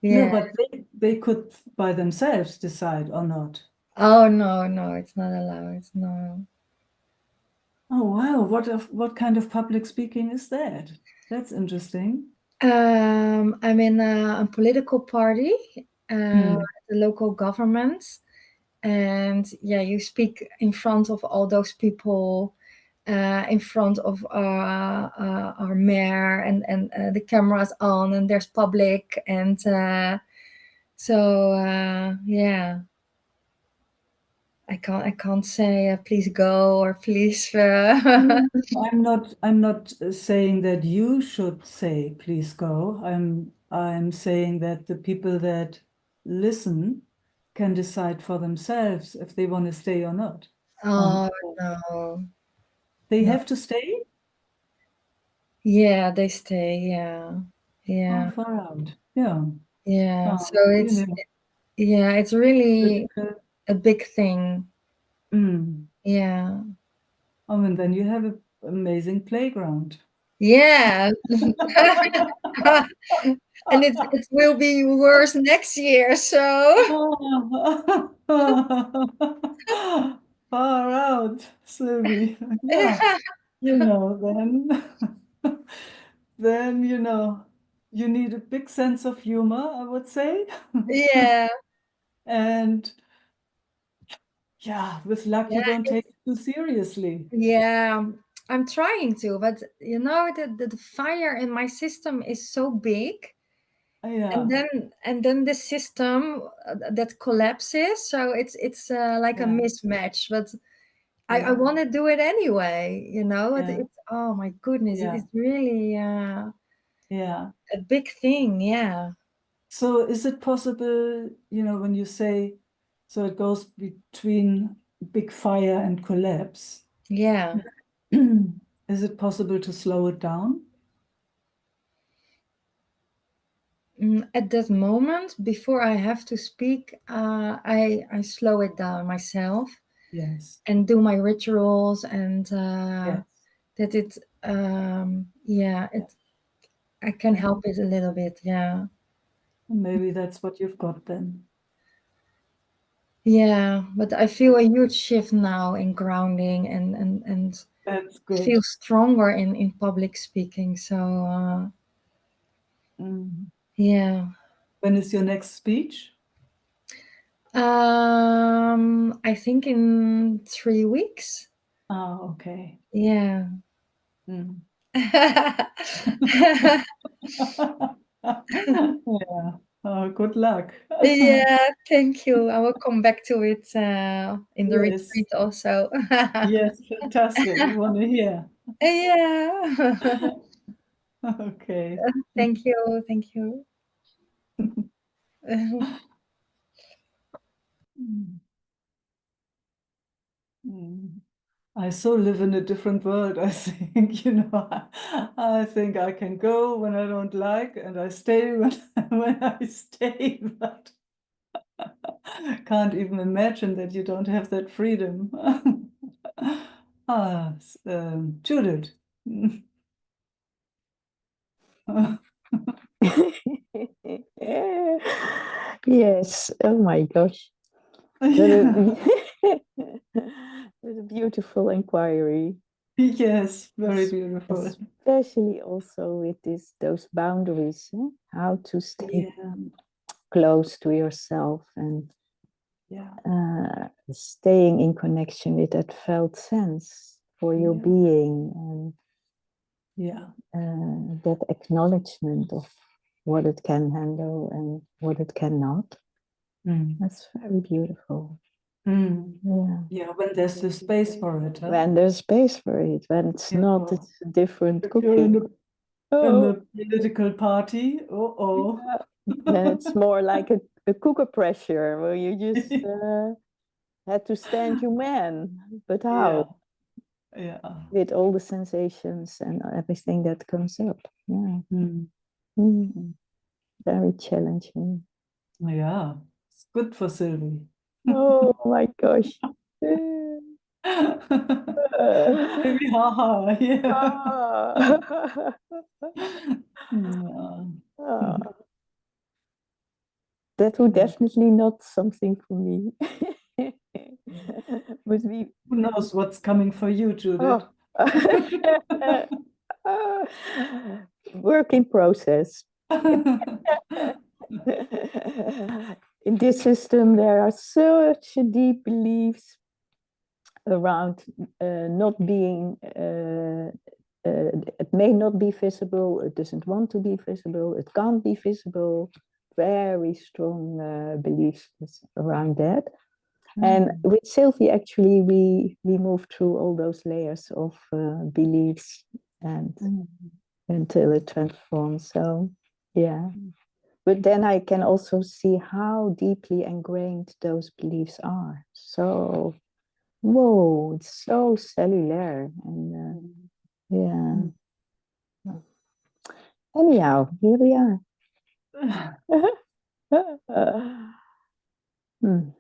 Speaker 1: No,
Speaker 5: Yeah.
Speaker 1: but they could by themselves decide or not.
Speaker 5: Oh no, no, it's not allowed. No.
Speaker 1: Oh wow, what kind of public speaking is that? That's interesting.
Speaker 5: I'm in a political party,
Speaker 1: Hmm.
Speaker 5: the local government, and yeah, you speak in front of all those people, in front of our mayor, and the cameras on, and there's public, and so yeah. I can't say please go or please.
Speaker 1: I'm not saying that you should say please go. I'm saying that the people that listen can decide for themselves if they want to stay or not.
Speaker 5: Oh
Speaker 1: Or
Speaker 5: no,
Speaker 1: they
Speaker 5: no.
Speaker 1: have to stay?
Speaker 5: Yeah, they stay. Yeah,
Speaker 1: Oh,
Speaker 5: yeah,
Speaker 1: far out. Yeah.
Speaker 5: yeah.
Speaker 1: Oh,
Speaker 5: So
Speaker 1: you know,
Speaker 5: yeah, it's really
Speaker 1: political.
Speaker 5: a big thing.
Speaker 1: Mm.
Speaker 5: Yeah,
Speaker 1: Oh, and then you have an amazing playground.
Speaker 5: yeah. And it will be worse next year. So
Speaker 1: Far out, Sylvie. Yeah, you know, then you need a big sense of humor, I would say.
Speaker 5: yeah,
Speaker 1: And yeah, with luck,
Speaker 5: yeah,
Speaker 1: you don't take it too seriously.
Speaker 5: yeah. I'm trying to, but you know, the fire in my system is so big.
Speaker 1: Yeah,
Speaker 5: And then the system that collapses, so it's like a
Speaker 1: yeah,
Speaker 5: mismatch, but I
Speaker 1: yeah,
Speaker 5: want to do it anyway, you know.
Speaker 1: yeah,
Speaker 5: It's oh my goodness, it
Speaker 1: yeah,
Speaker 5: is really
Speaker 1: yeah.
Speaker 5: a big thing. Yeah,
Speaker 1: So is it possible, when you say, so it goes between big fire and collapse,
Speaker 5: yeah.
Speaker 1: is it possible to slow it down?
Speaker 5: At that moment, before I have to speak, I slow it down myself
Speaker 1: Yes,
Speaker 5: and do my rituals, and
Speaker 1: yes,
Speaker 5: that it yeah,
Speaker 1: yeah.
Speaker 5: it I can help it a little bit. Yeah.
Speaker 1: Maybe that's what you've got then.
Speaker 5: Yeah, but I feel a huge shift now in grounding, and
Speaker 1: That's
Speaker 5: feel
Speaker 1: good.
Speaker 5: stronger in public speaking. So
Speaker 1: Mm.
Speaker 5: yeah,
Speaker 1: When is your next speech?
Speaker 5: I think in 3 weeks.
Speaker 1: Ah, okay.
Speaker 5: Yeah.
Speaker 1: Mm.
Speaker 5: Yeah.
Speaker 1: Yeah. Oh, good luck.
Speaker 5: Thank you. I will come back to it in the
Speaker 1: Yes,
Speaker 5: retreat also.
Speaker 1: yes, fantastic. We want to hear.
Speaker 5: Yeah.
Speaker 1: Okay.
Speaker 5: Thank you. Thank you.
Speaker 1: Mm. Mm. I so live in a different world, I think, I think I can go when I don't like and I stay when I stay, but can't even imagine that you don't have that freedom. Judith.
Speaker 2: Yes. Oh my gosh.
Speaker 1: Yeah.
Speaker 2: What a beautiful inquiry.
Speaker 1: Yes, very
Speaker 2: Es-
Speaker 1: beautiful.
Speaker 2: Especially also with those boundaries, how to stay
Speaker 1: Yeah,
Speaker 2: close to yourself and
Speaker 1: yeah,
Speaker 2: staying in connection with that felt sense for your
Speaker 1: yeah,
Speaker 2: being
Speaker 1: yeah.
Speaker 2: and that acknowledgement of what it can handle and what it cannot.
Speaker 1: Mm.
Speaker 2: That's very beautiful.
Speaker 1: Mm.
Speaker 2: Yeah.
Speaker 1: Yeah, when there's the space for it, huh?
Speaker 2: When there's space for it, when it's
Speaker 1: Yeah.
Speaker 2: not, it's a different
Speaker 1: If you're in
Speaker 2: cookie.
Speaker 1: the
Speaker 2: Oh,
Speaker 1: political party, oh.
Speaker 2: yeah. Then it's more like a cooker pressure where you just had to stand your man. But
Speaker 1: Yeah,
Speaker 2: how?
Speaker 1: yeah.
Speaker 2: With all the sensations and everything that comes up. Yeah.
Speaker 1: Mm.
Speaker 2: Mm. very challenging.
Speaker 1: Yeah, it's good for Sylvie.
Speaker 2: Oh my gosh.
Speaker 1: Maybe haha, yeah.
Speaker 2: Ah.
Speaker 1: Yeah.
Speaker 2: Ah. That would definitely not something for me. But we,
Speaker 1: Who knows what's coming for you, Judith?
Speaker 2: oh. Work in process. In this system, there are such deep beliefs around not being, it may not be visible, it doesn't want to be visible, it can't be visible. Very strong beliefs around that. And with Sylvie, actually, we moved through all those layers of beliefs and until it transforms. So, yeah. But then I can also see how deeply ingrained those beliefs are. So, whoa, it's so cellular. And yeah. Anyhow, here we are. Hmm.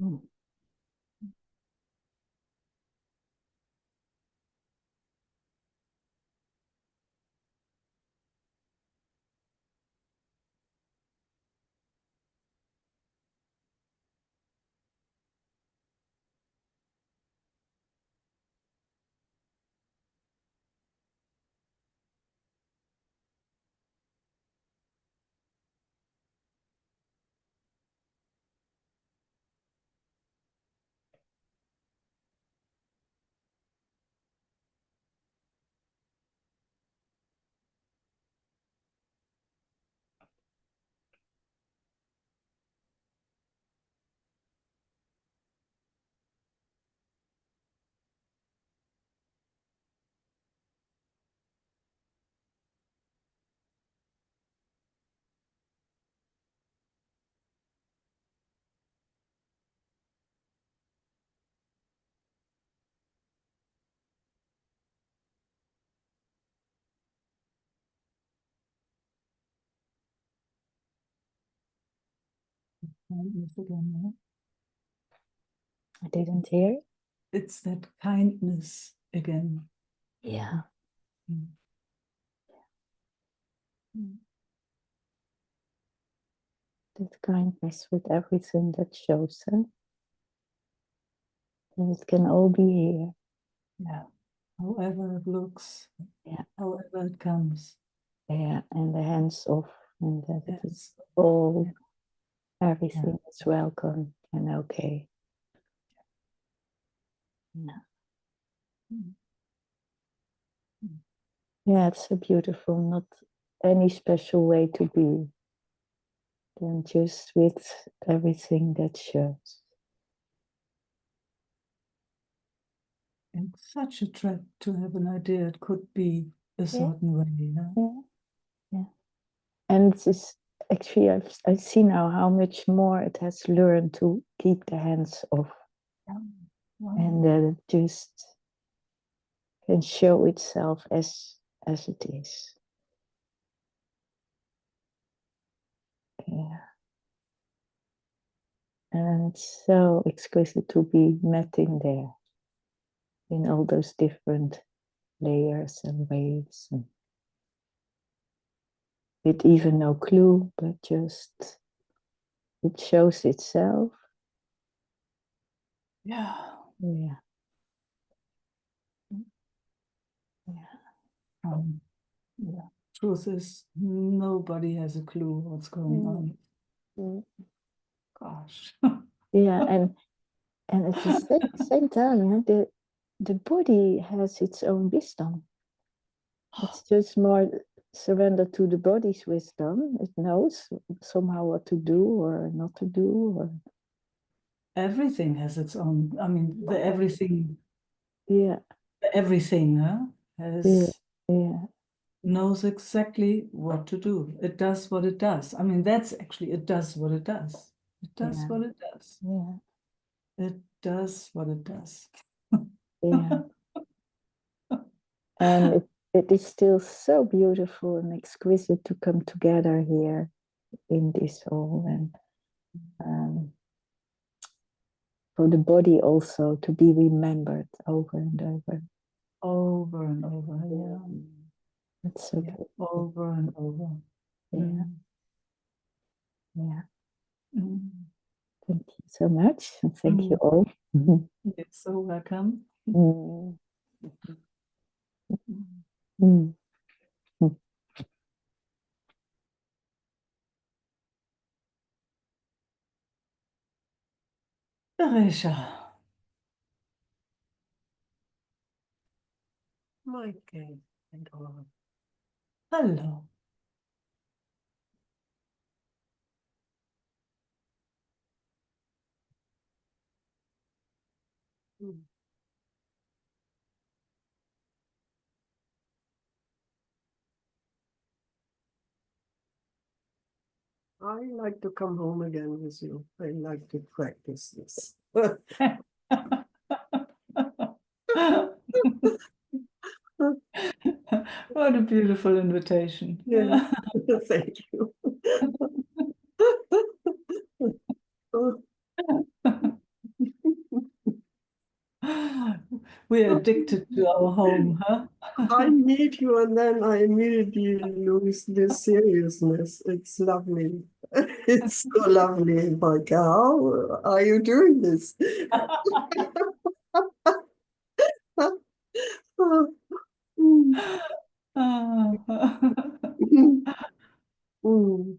Speaker 1: Mm. Kindness again, no?
Speaker 2: I didn't hear.
Speaker 1: It's that kindness again.
Speaker 2: Yeah.
Speaker 1: Mm. Mm.
Speaker 2: That kindness with everything that shows, huh? And it can all be here.
Speaker 1: Yeah. However it looks,
Speaker 2: Yeah.
Speaker 1: however it comes.
Speaker 2: Yeah, and the hands off, and that it is
Speaker 1: Yes.
Speaker 2: all,
Speaker 1: Yeah.
Speaker 2: everything is welcome and okay. Yeah.
Speaker 1: Mm. Mm.
Speaker 2: Yeah, it's so beautiful, not any special way to be, than just with everything that shows.
Speaker 1: And such a trap to have an idea it could be a
Speaker 2: Yeah.
Speaker 1: certain way, yeah?
Speaker 2: Yeah. Yeah. And it's just, actually, I see now how much more it has learned to keep the hands off,
Speaker 1: Wow.
Speaker 2: and that it just can show itself as it is. Yeah. And it's so exquisite to be metting there in all those different layers and waves, and with even no clue, but just it shows itself.
Speaker 1: Yeah.
Speaker 2: Yeah.
Speaker 1: Yeah. Yeah. Truth is, nobody has a clue what's going on.
Speaker 2: Mm.
Speaker 1: Gosh.
Speaker 2: Yeah, and at the same time, the body has its own wisdom. It's just more surrender to the body's wisdom. It knows somehow what to do or not to do. Or
Speaker 1: Everything has its own. I mean, the everything,
Speaker 2: yeah,
Speaker 1: huh,
Speaker 2: yeah,
Speaker 1: has
Speaker 2: yeah,
Speaker 1: knows exactly what to do. It does what it does. I mean, that's actually it does what it does. It does
Speaker 2: yeah,
Speaker 1: what it does.
Speaker 2: yeah,
Speaker 1: It does what it does.
Speaker 2: yeah. And it is still so beautiful and exquisite to come together here in this hall, and for the body also to be remembered over and over.
Speaker 1: Over and over, yeah.
Speaker 2: It's so
Speaker 1: Yeah,
Speaker 2: beautiful.
Speaker 1: over and over.
Speaker 2: Yeah,
Speaker 1: Mm.
Speaker 2: yeah.
Speaker 1: Mm.
Speaker 2: Thank you so much. And thank you
Speaker 1: Mm.
Speaker 2: all.
Speaker 1: You're so welcome.
Speaker 2: Mm.
Speaker 1: Mm.
Speaker 2: Mm. Mm.
Speaker 1: Teresa.
Speaker 6: Meike and all.
Speaker 1: Hello.
Speaker 6: Mm. I like to come home again with you. I like to practice this.
Speaker 1: What a beautiful invitation.
Speaker 6: Yeah, thank you.
Speaker 1: We're addicted to our home, huh?
Speaker 6: I meet you and then I immediately lose this seriousness. It's lovely. It's so lovely. Like, how are you doing this? Mm. Mm.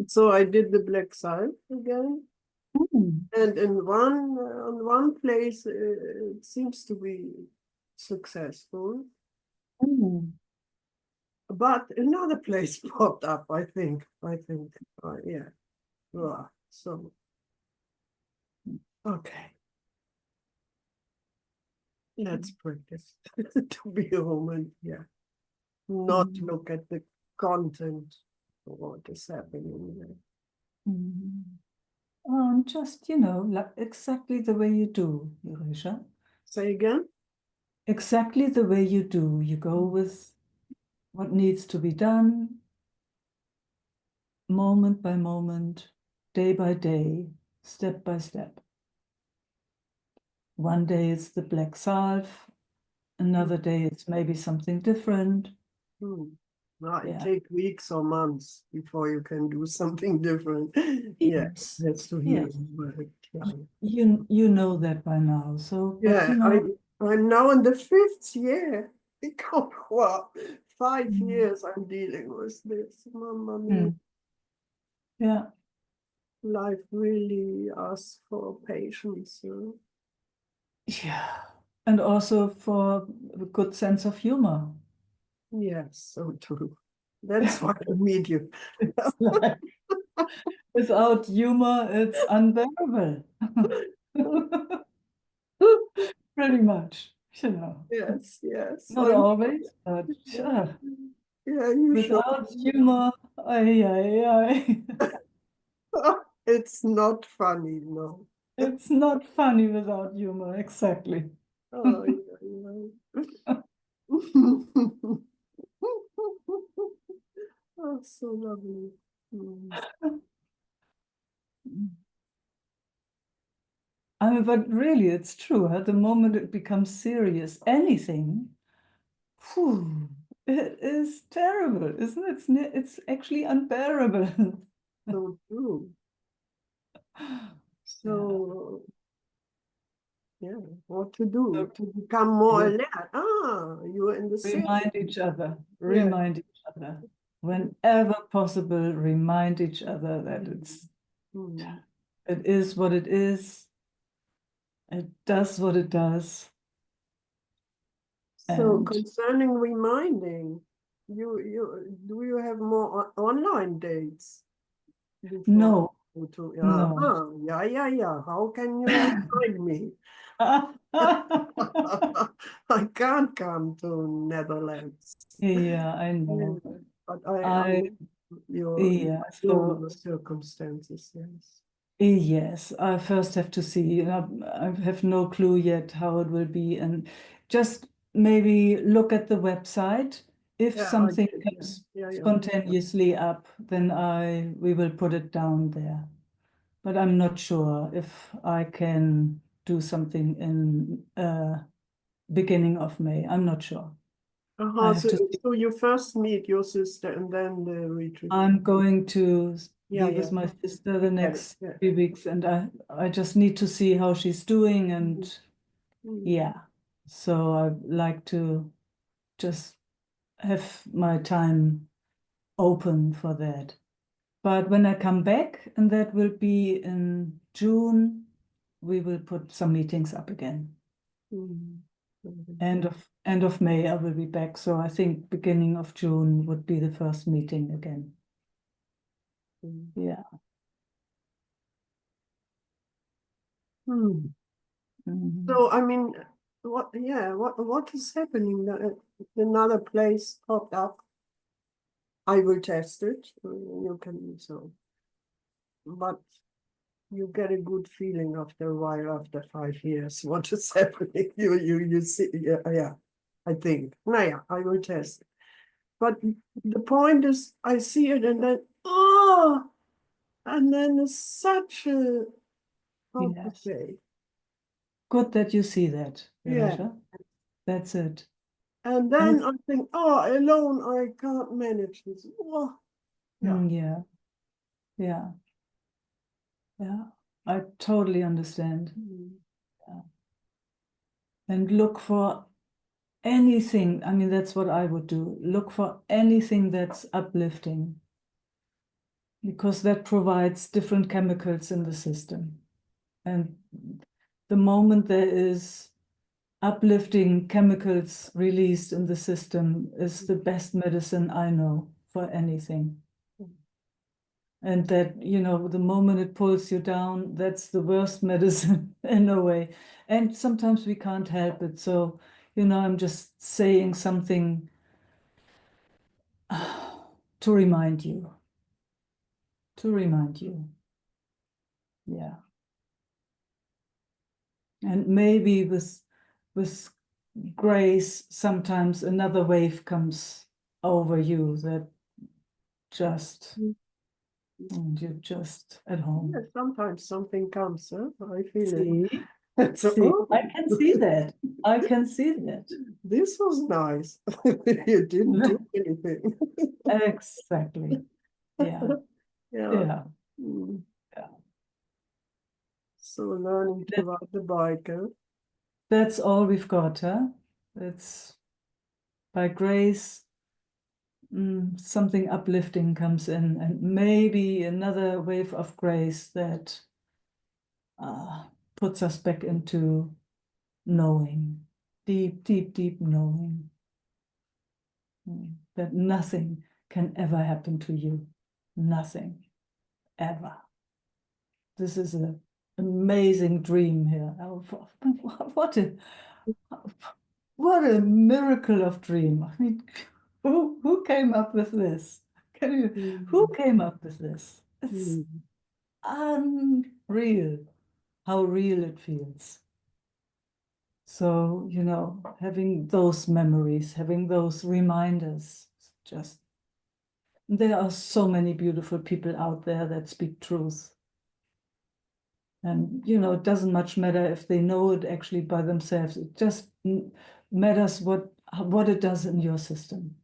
Speaker 6: So I did the black site again,
Speaker 1: Mm,
Speaker 6: and in one place it seems to be successful,
Speaker 1: mm,
Speaker 6: but another place popped up. Yeah. So okay, let's practice to be a woman. Yeah, not
Speaker 1: mm,
Speaker 6: look at the content of what is happening there.
Speaker 1: mm. Just, like exactly the way you do, Yurisha.
Speaker 6: Say again.
Speaker 1: Exactly the way you do. You go with what needs to be done, moment by moment, day by day, step by step. One day it's the black salve, another day it's maybe something different.
Speaker 6: Hmm. Well, it
Speaker 1: Yeah.
Speaker 6: take weeks or months before you can do something different. Yeah,
Speaker 1: Yes.
Speaker 6: that's to hear.
Speaker 1: Yes.
Speaker 6: But,
Speaker 1: You know that by now. So, but
Speaker 6: yeah, I'm now in the fifth year. Well, 5 years I'm dealing with this. Mamma mia.
Speaker 1: mm, yeah.
Speaker 6: Life really asks for patience.
Speaker 1: Yeah. And also for a good sense of humor.
Speaker 6: Yes, so true. That's why I meet you.
Speaker 1: It's like, without humor, it's unbearable. Pretty much.
Speaker 6: Yes, yes.
Speaker 1: Not always, but sure.
Speaker 6: Yeah, you should.
Speaker 1: Without humor, ay.
Speaker 6: It's not funny, no.
Speaker 1: It's not funny without humor, exactly.
Speaker 6: Oh, yeah, yeah. Oh, so lovely. Mm.
Speaker 1: I mean, but really, it's true. At the moment it becomes serious, anything, whew, it is terrible, isn't it? It's actually unbearable.
Speaker 6: So true.
Speaker 1: Yeah.
Speaker 6: So, yeah, what to do
Speaker 1: So
Speaker 6: to become more
Speaker 1: you
Speaker 6: alert? Ah, you're in the same.
Speaker 1: remind each other,
Speaker 6: Yeah.
Speaker 1: remind each other. Whenever possible, remind each other that
Speaker 6: Mm.
Speaker 1: it is what it is. It does what it does.
Speaker 6: So
Speaker 1: And
Speaker 6: concerning reminding, do you have more online dates before
Speaker 1: no,
Speaker 6: you go to?
Speaker 1: no.
Speaker 6: Yeah. How can you remind me? I can't come to Netherlands.
Speaker 1: Yeah, I
Speaker 6: Yeah,
Speaker 1: know.
Speaker 6: but
Speaker 1: I
Speaker 6: your
Speaker 1: Yeah,
Speaker 6: your circumstances, yes.
Speaker 1: yes, I first have to see. I have no clue yet how it will be, and just maybe look at the website. If
Speaker 6: Yeah, I
Speaker 1: something
Speaker 6: did.
Speaker 1: comes
Speaker 6: Yeah.
Speaker 1: spontaneously up, then we will put it down there. But I'm not sure if I can do something in beginning of May. I'm not sure. I have
Speaker 6: So,
Speaker 1: to see.
Speaker 6: so you first meet your sister and then the retreat.
Speaker 1: I'm going to
Speaker 6: Yeah,
Speaker 1: be with my sister the
Speaker 6: I get it,
Speaker 1: next
Speaker 6: yeah.
Speaker 1: 3 weeks, and I just need to see how she's doing, and
Speaker 6: Mm.
Speaker 1: yeah. So I like to just have my time open for that. But when I come back, and that will be in June, we will put some meetings up again.
Speaker 6: Mm.
Speaker 1: End of May, I will be back. So I think beginning of June would be the first meeting again.
Speaker 6: Mm.
Speaker 1: Yeah.
Speaker 6: Hmm.
Speaker 1: Mhm.
Speaker 6: So I mean, what is happening? Another place popped up. I will test it. You can but you get a good feeling after a while, after 5 years, what is happening. You see, yeah. I think. Naja, I will test it. But the point is, I see it and then, oh, And then it's such a how to
Speaker 1: Yes.
Speaker 6: say,
Speaker 1: Good that you see that,
Speaker 6: yeah.
Speaker 1: Violetta. That's it.
Speaker 6: And then
Speaker 1: it's-
Speaker 6: I think, oh, alone I can't manage this. Oh, yeah.
Speaker 1: Yeah. Yeah. Yeah. I totally understand.
Speaker 6: Mm.
Speaker 1: And look for anything. I mean, that's what I would do. Look for anything that's uplifting, because that provides different chemicals in the system. And the moment there is uplifting chemicals released in the system is the best medicine I know for anything. And that, you know, the moment it pulls you down, that's the worst medicine in a way. And sometimes we can't help it. So, you know, I'm just saying something to remind you. To remind you. Yeah. And maybe with grace, sometimes another wave comes over you that just, and you're just at home.
Speaker 6: Yeah, sometimes something comes, huh? I feel it.
Speaker 1: See?
Speaker 6: So,
Speaker 1: See,
Speaker 6: oh,
Speaker 1: I can see that. I can see that.
Speaker 6: this was nice. You didn't do anything.
Speaker 1: Exactly. Yeah.
Speaker 6: Yeah.
Speaker 1: Yeah.
Speaker 6: Mm.
Speaker 1: Yeah.
Speaker 6: So learning to ride the bike, huh?
Speaker 1: That's all we've got, huh? It's by grace, something uplifting comes in, and maybe another wave of grace that puts us back into knowing, deep, deep, deep knowing, that nothing can ever happen to you. Nothing, ever. This is an amazing dream here. Oh, what a miracle of dream. I mean, who came up with this? Who came up with this? It's
Speaker 6: Mm.
Speaker 1: unreal how real it feels. So, you know, having those memories, having those reminders, just, there are so many beautiful people out there that speak truth. And, you know, it doesn't much matter if they know it actually by themselves. It just matters what it does in your system.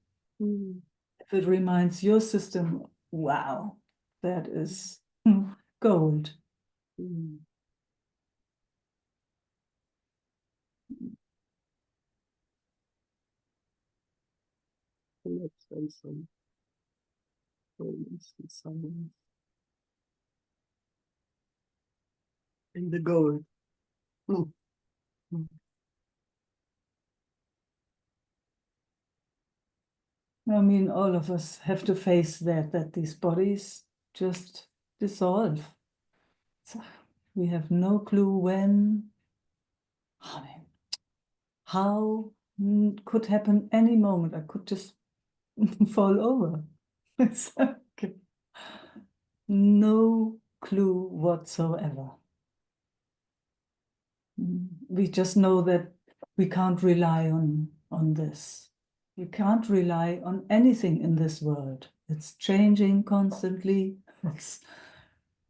Speaker 6: Mm.
Speaker 1: If it reminds your system, wow, that is gold.
Speaker 6: Mm. Let's say some moments in silence. In the gold. Mm. Mm.
Speaker 1: I mean, all of us have to face that these bodies just dissolve. So we have no clue when. I mean, how could happen any moment. I could just fall over. It's like no clue whatsoever. We just know that we can't rely on this. We can't rely on anything in this world. It's changing constantly. It's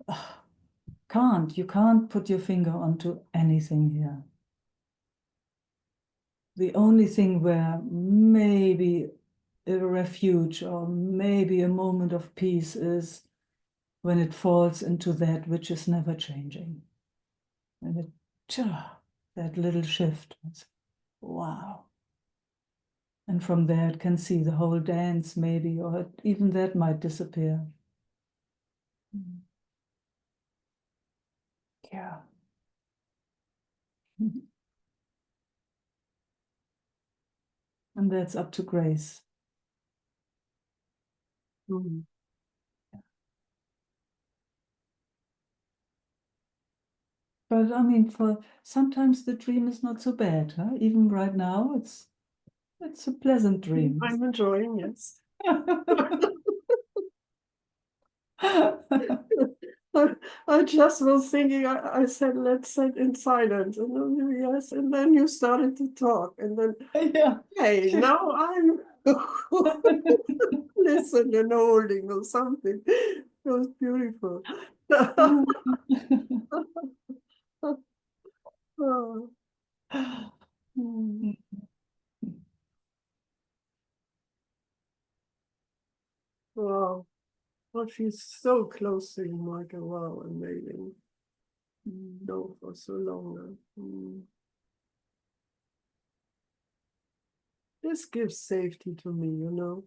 Speaker 1: you can't put your finger onto anything here. The only thing where maybe a refuge or maybe a moment of peace is when it falls into that which is never changing. And that little shift. Wow. And from there it can see the whole dance maybe, or even that might disappear. Yeah. And that's up to grace.
Speaker 6: Mm.
Speaker 1: But I mean, for sometimes the dream is not so bad, huh? Even right now, it's a pleasant dream.
Speaker 6: I'm enjoying it. I just was thinking, I said, let's sit in silence. And then, yes, and then you started to talk. And then,
Speaker 1: Yeah.
Speaker 6: hey, now I'm listening and holding or something. It was beautiful. Oh, mm. Wow. I feel so close to you, Michael. Wow, amazing. No, for so long now. This gives safety to me, you know,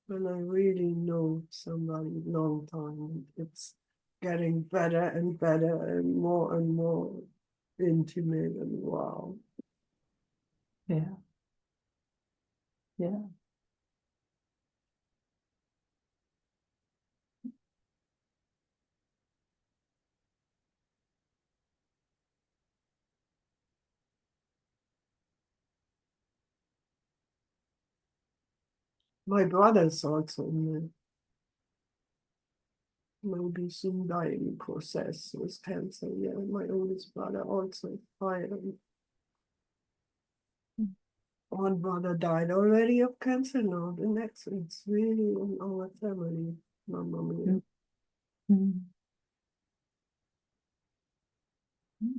Speaker 6: when I really know somebody long time. It's getting better and more intimate and wow.
Speaker 1: Yeah. Yeah.
Speaker 6: My brother's also in the maybe soon dying process with cancer. Yeah, my oldest brother also died. One brother died already of cancer now. The next, it's really in our family. Mamma mia.
Speaker 1: Mm.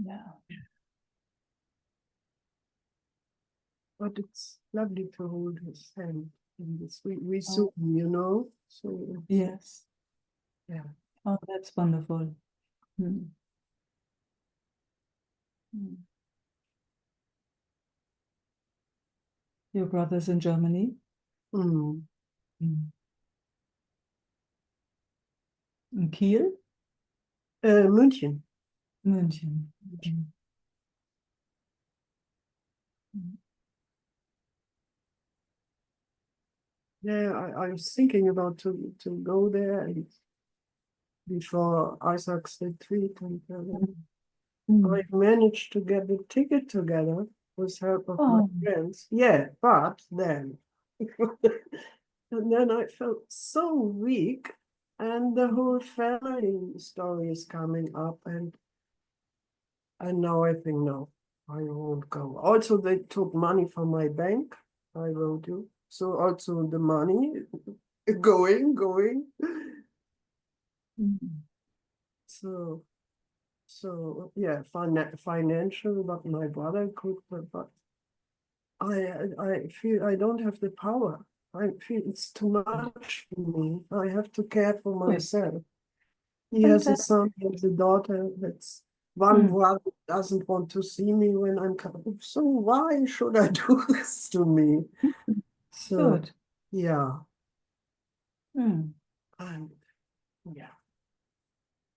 Speaker 1: Yeah.
Speaker 6: But it's lovely to hold his hand in this. We
Speaker 1: Oh.
Speaker 6: Zoom, you know. So it's,
Speaker 1: Yes.
Speaker 6: yeah.
Speaker 1: Oh, that's wonderful. Mm. Mm. Your brother's in Germany?
Speaker 6: Mm.
Speaker 1: Mm. In Kiel?
Speaker 6: München.
Speaker 1: München. Mm. Mm.
Speaker 6: Yeah, I was thinking about to go there and before Isaac's retreat, and
Speaker 1: Mm.
Speaker 6: I managed to get the ticket together with help of my
Speaker 1: Oh.
Speaker 6: friends. Yeah, but then and then I felt so weak, and the whole family story is coming up, and now I think no, I won't go. Also, they took money from my bank. I wrote you. So also the money going.
Speaker 1: Mm.
Speaker 6: So yeah, financial, but my brother could, but I feel I don't have the power. I feel it's too much for me. I have to care for
Speaker 1: Good.
Speaker 6: myself. He has a
Speaker 1: Fantastic.
Speaker 6: son, he has a daughter. That's one
Speaker 1: Mm.
Speaker 6: brother doesn't want to see me when I'm coming. So why should I do this to me? So
Speaker 1: Good.
Speaker 6: yeah,
Speaker 1: Mm.
Speaker 6: and yeah,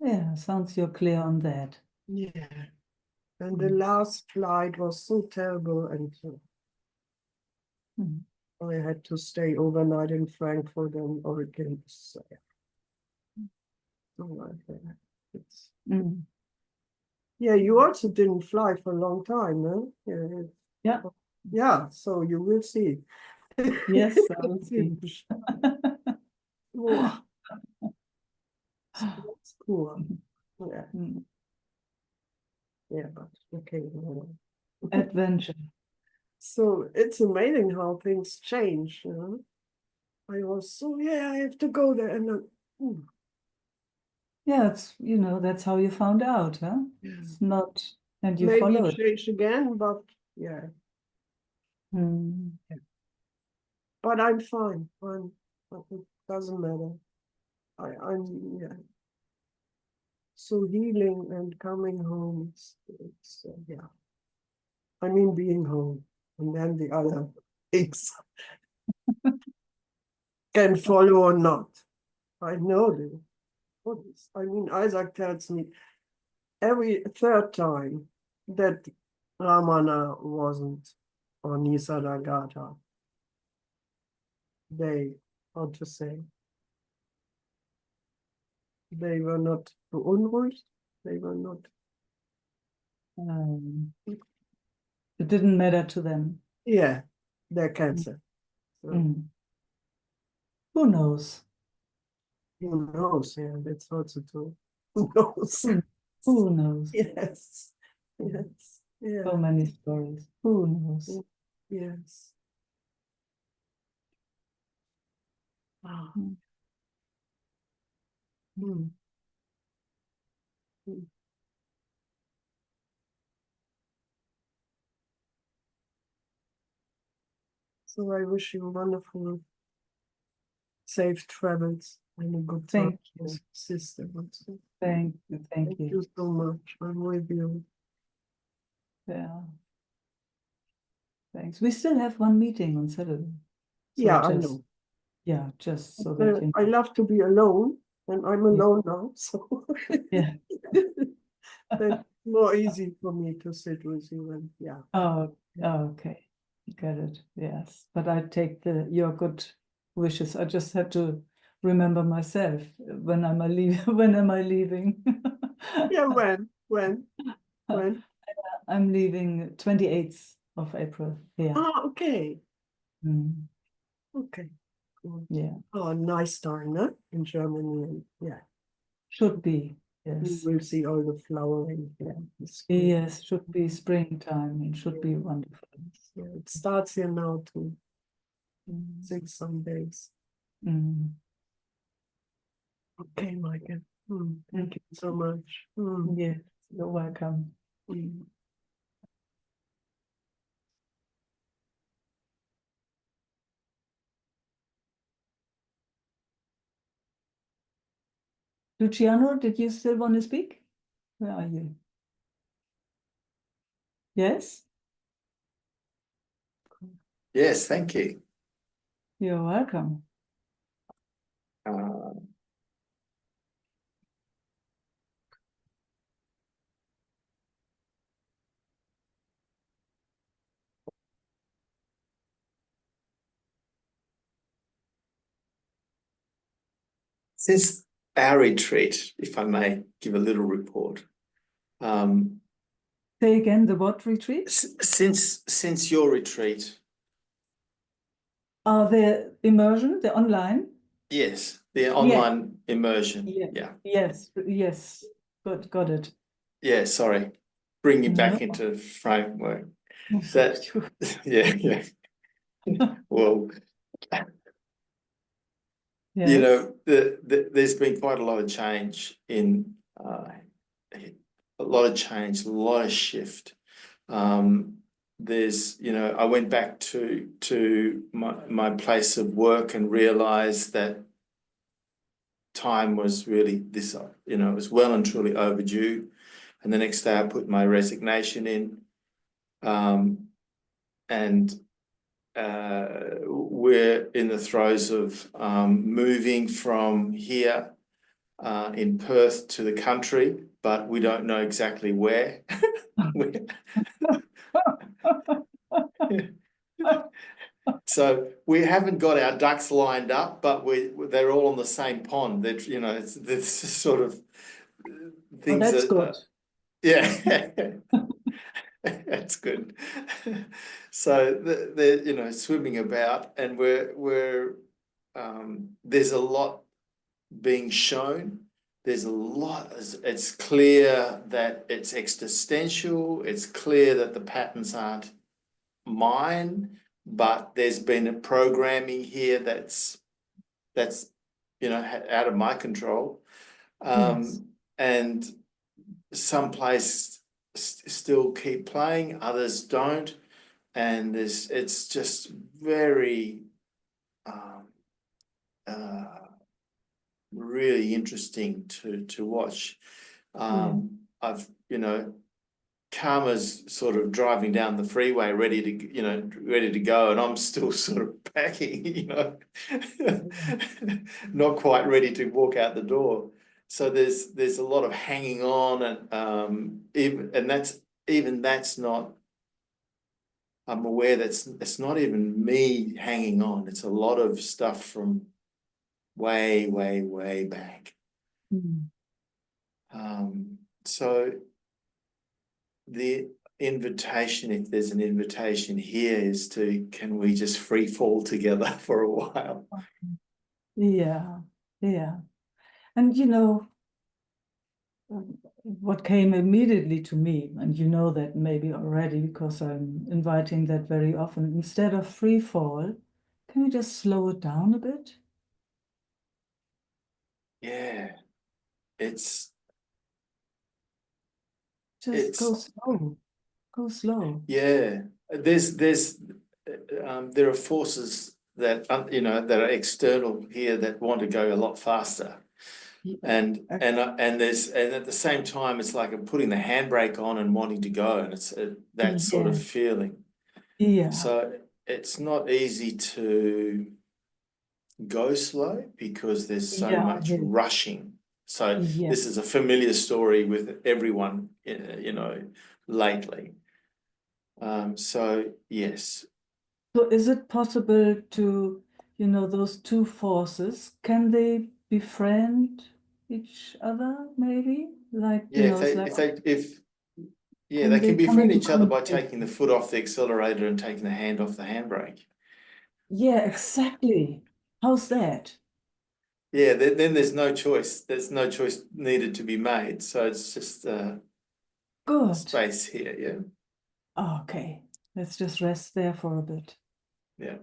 Speaker 1: Yeah, sounds you're clear on that.
Speaker 6: yeah. And the
Speaker 1: Mm.
Speaker 6: last flight was so terrible, and
Speaker 1: Mm.
Speaker 6: I had to stay overnight in Frankfurt and Oregon. So, it's,
Speaker 1: Mm.
Speaker 6: yeah, you also didn't fly for a long time, no?
Speaker 1: Yeah.
Speaker 6: Yeah, so you will see.
Speaker 1: Yes, I will see.
Speaker 6: Wow, it's cool. Yeah,
Speaker 1: Mm.
Speaker 6: yeah, but okay.
Speaker 1: Adventure.
Speaker 6: So it's amazing how things change, you know. I was so, yeah, I have to go there, and then,
Speaker 1: Yeah, it's, that's how you found out, huh?
Speaker 6: yeah.
Speaker 1: It's not, and you
Speaker 6: Maybe
Speaker 1: follow it.
Speaker 6: change again, but yeah.
Speaker 1: Mm.
Speaker 6: But I'm fine. It doesn't matter. I'm yeah. So healing and coming home. It's yeah. I mean being home, and then the other things can follow or not. I know this. I mean, Isaac tells me every third time that Ramana wasn't or Nisaragata. They, how to say, they were not beunruhigt. They were not.
Speaker 1: It didn't matter to them.
Speaker 6: Yeah, they're cancer. So,
Speaker 1: Mm. Who knows?
Speaker 6: who knows? Yeah, that's also true. Who knows?
Speaker 1: Who, who knows?
Speaker 6: Yes. Yes. Yeah.
Speaker 1: So many stories. Who knows?
Speaker 6: Yes. Ah.
Speaker 1: Mm.
Speaker 6: Mm. Mm. So I wish you wonderful, safe travels and a good time
Speaker 1: Thank you.
Speaker 6: with sister. Also.
Speaker 1: Thank you. Thank
Speaker 6: Thank
Speaker 1: you.
Speaker 6: you so much. I'm with you.
Speaker 1: Yeah. Thanks. We still have one meeting on Saturday. So
Speaker 6: Yeah, I
Speaker 1: just,
Speaker 6: know.
Speaker 1: yeah, just so that you
Speaker 6: I
Speaker 1: know.
Speaker 6: love to be alone, and I'm alone now, so
Speaker 1: Yeah.
Speaker 6: it's more easy for me to sit with you. And yeah,
Speaker 1: Oh, okay. Get it. Yes. But I take your good wishes. I just had to remember myself when am I when am I leaving?
Speaker 6: yeah. When?
Speaker 1: I'm leaving 28th of April. Yeah.
Speaker 6: Ah, okay,
Speaker 1: Mm,
Speaker 6: okay. Cool.
Speaker 1: yeah.
Speaker 6: Oh, nice time, no? In Germany, and yeah,
Speaker 1: Should be.
Speaker 6: we
Speaker 1: Yes.
Speaker 6: will see all the flowering. Yeah, it's cool.
Speaker 1: Yes, should be springtime and should be wonderful.
Speaker 6: Yeah, it starts here now to
Speaker 1: Mm.
Speaker 6: 6 some days.
Speaker 1: Mm.
Speaker 6: Okay, Michael. Thank you so much.
Speaker 1: Yes, you're welcome.
Speaker 6: Mm.
Speaker 1: Luciano, did you still want to speak? Where are you? Yes,
Speaker 7: Yes, thank you.
Speaker 1: you're welcome.
Speaker 7: Uh, since our retreat, if I may give a little report,
Speaker 1: Say again, the what retreat?
Speaker 7: since your retreat,
Speaker 1: The immersion, the online?
Speaker 7: yes, the online immersion,
Speaker 1: Yeah. Yes. Good, got it.
Speaker 7: yeah, sorry, bring you back
Speaker 1: No.
Speaker 7: into framework. That, yeah. Well, you
Speaker 1: Yes.
Speaker 7: know, there's been quite a lot of change a lot of shift. There's, I went back to my place of work and realized that time was really this, it was well and truly overdue. And the next day I put my resignation in, and we're in the throes of moving from here in Perth to the country, but we don't know exactly where. So we haven't got our ducks lined up, but they're all on the same pond. It's sort of things
Speaker 1: that's
Speaker 7: that,
Speaker 1: good.
Speaker 7: yeah, that's good. So they're swimming about, and there's a lot being shown. There's a lot. It's clear that it's existential. It's clear that the patterns aren't mine, but there's been a programming here that's out of my control,
Speaker 1: Yes.
Speaker 7: and some places still keep playing, others don't, and it's just very really interesting to watch. I've Karma's sort of driving down the freeway, ready to go, and I'm still sort of packing, not quite ready to walk out the door. So there's a lot of hanging on, and that's not. I'm aware it's not even me hanging on. It's a lot of stuff from way, way, way back. So the invitation, if there's an invitation here, is can we just free fall together for a while?
Speaker 1: Yeah. And what came immediately to me, and you know that maybe already because I'm inviting that very often, instead of free fall, can we just slow it down a bit?
Speaker 7: Yeah. it's
Speaker 1: Just go slow. Go slow.
Speaker 7: yeah. There are forces that that are external here that want to go a lot faster. And there's at the same time it's like I'm putting the handbrake on and wanting to go, and it's that sort of
Speaker 1: Yes.
Speaker 7: feeling.
Speaker 1: Yeah.
Speaker 7: So it's not easy to go slow because there's so
Speaker 1: Yeah,
Speaker 7: much
Speaker 1: yeah.
Speaker 7: rushing. So
Speaker 1: Yeah.
Speaker 7: this is a familiar story with everyone, lately. So yes,
Speaker 1: So is it possible to, those two forces, can they befriend each other maybe? Like,
Speaker 7: yeah.
Speaker 1: it's like,
Speaker 7: They
Speaker 1: can
Speaker 7: can
Speaker 1: they come
Speaker 7: befriend
Speaker 1: into
Speaker 7: each other by
Speaker 1: conflict?
Speaker 7: taking the foot off the accelerator and taking the hand off the handbrake.
Speaker 1: Yeah, exactly. How's that?
Speaker 7: Yeah, then there's no choice. There's no choice needed to be made. So it's just
Speaker 1: Good.
Speaker 7: space here. Yeah,
Speaker 1: Okay. Let's just rest there for a bit.
Speaker 7: yeah,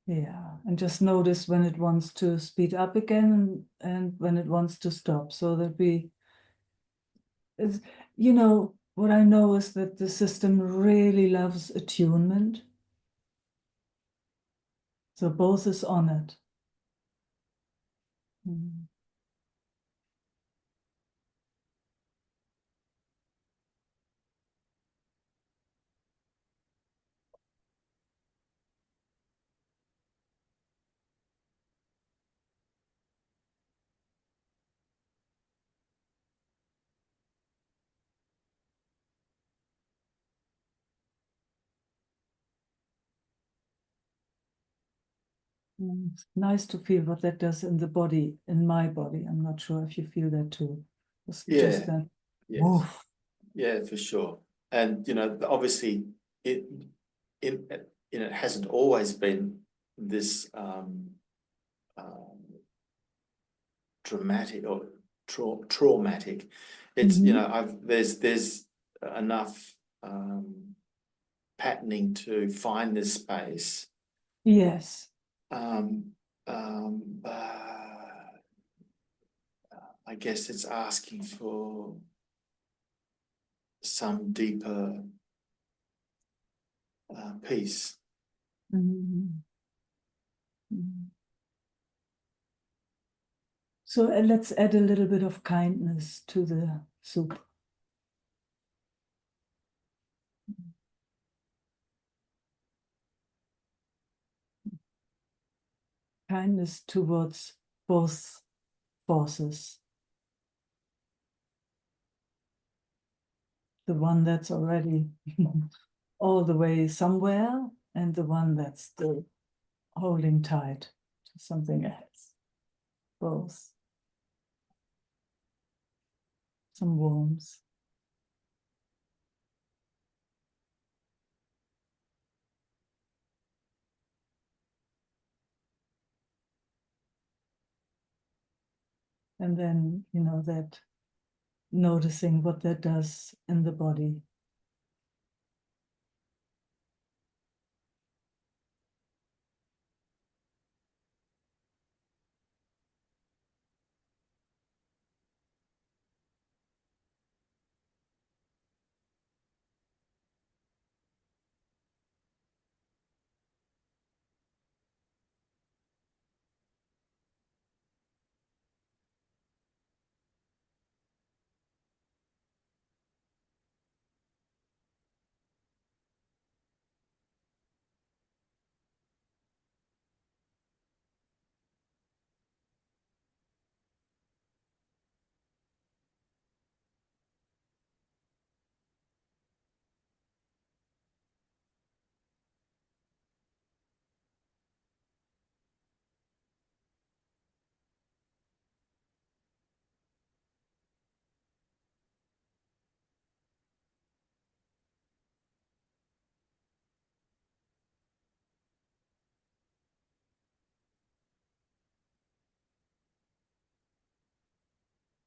Speaker 1: Yeah. And just notice when it wants to speed up again and when it wants to stop, so that is, what I know is that the system really loves attunement. So both is on it. Mm. It's nice to feel what that does in the body, in my body. I'm not sure if you feel that too. It's just that,
Speaker 7: yes,
Speaker 1: woof.
Speaker 7: yeah, for sure. And obviously, it it hasn't always been this dramatic or traumatic. It's there's enough patterning to find this space.
Speaker 1: Yes.
Speaker 7: I guess it's asking for some deeper peace.
Speaker 1: Mhm. Mhm. So let's add a little bit of kindness to the soup. Kindness towards both forces. The one that's already all the way somewhere, and the one that's still holding tight to something else. Both. Some warmth. And then, that noticing what that does in the body.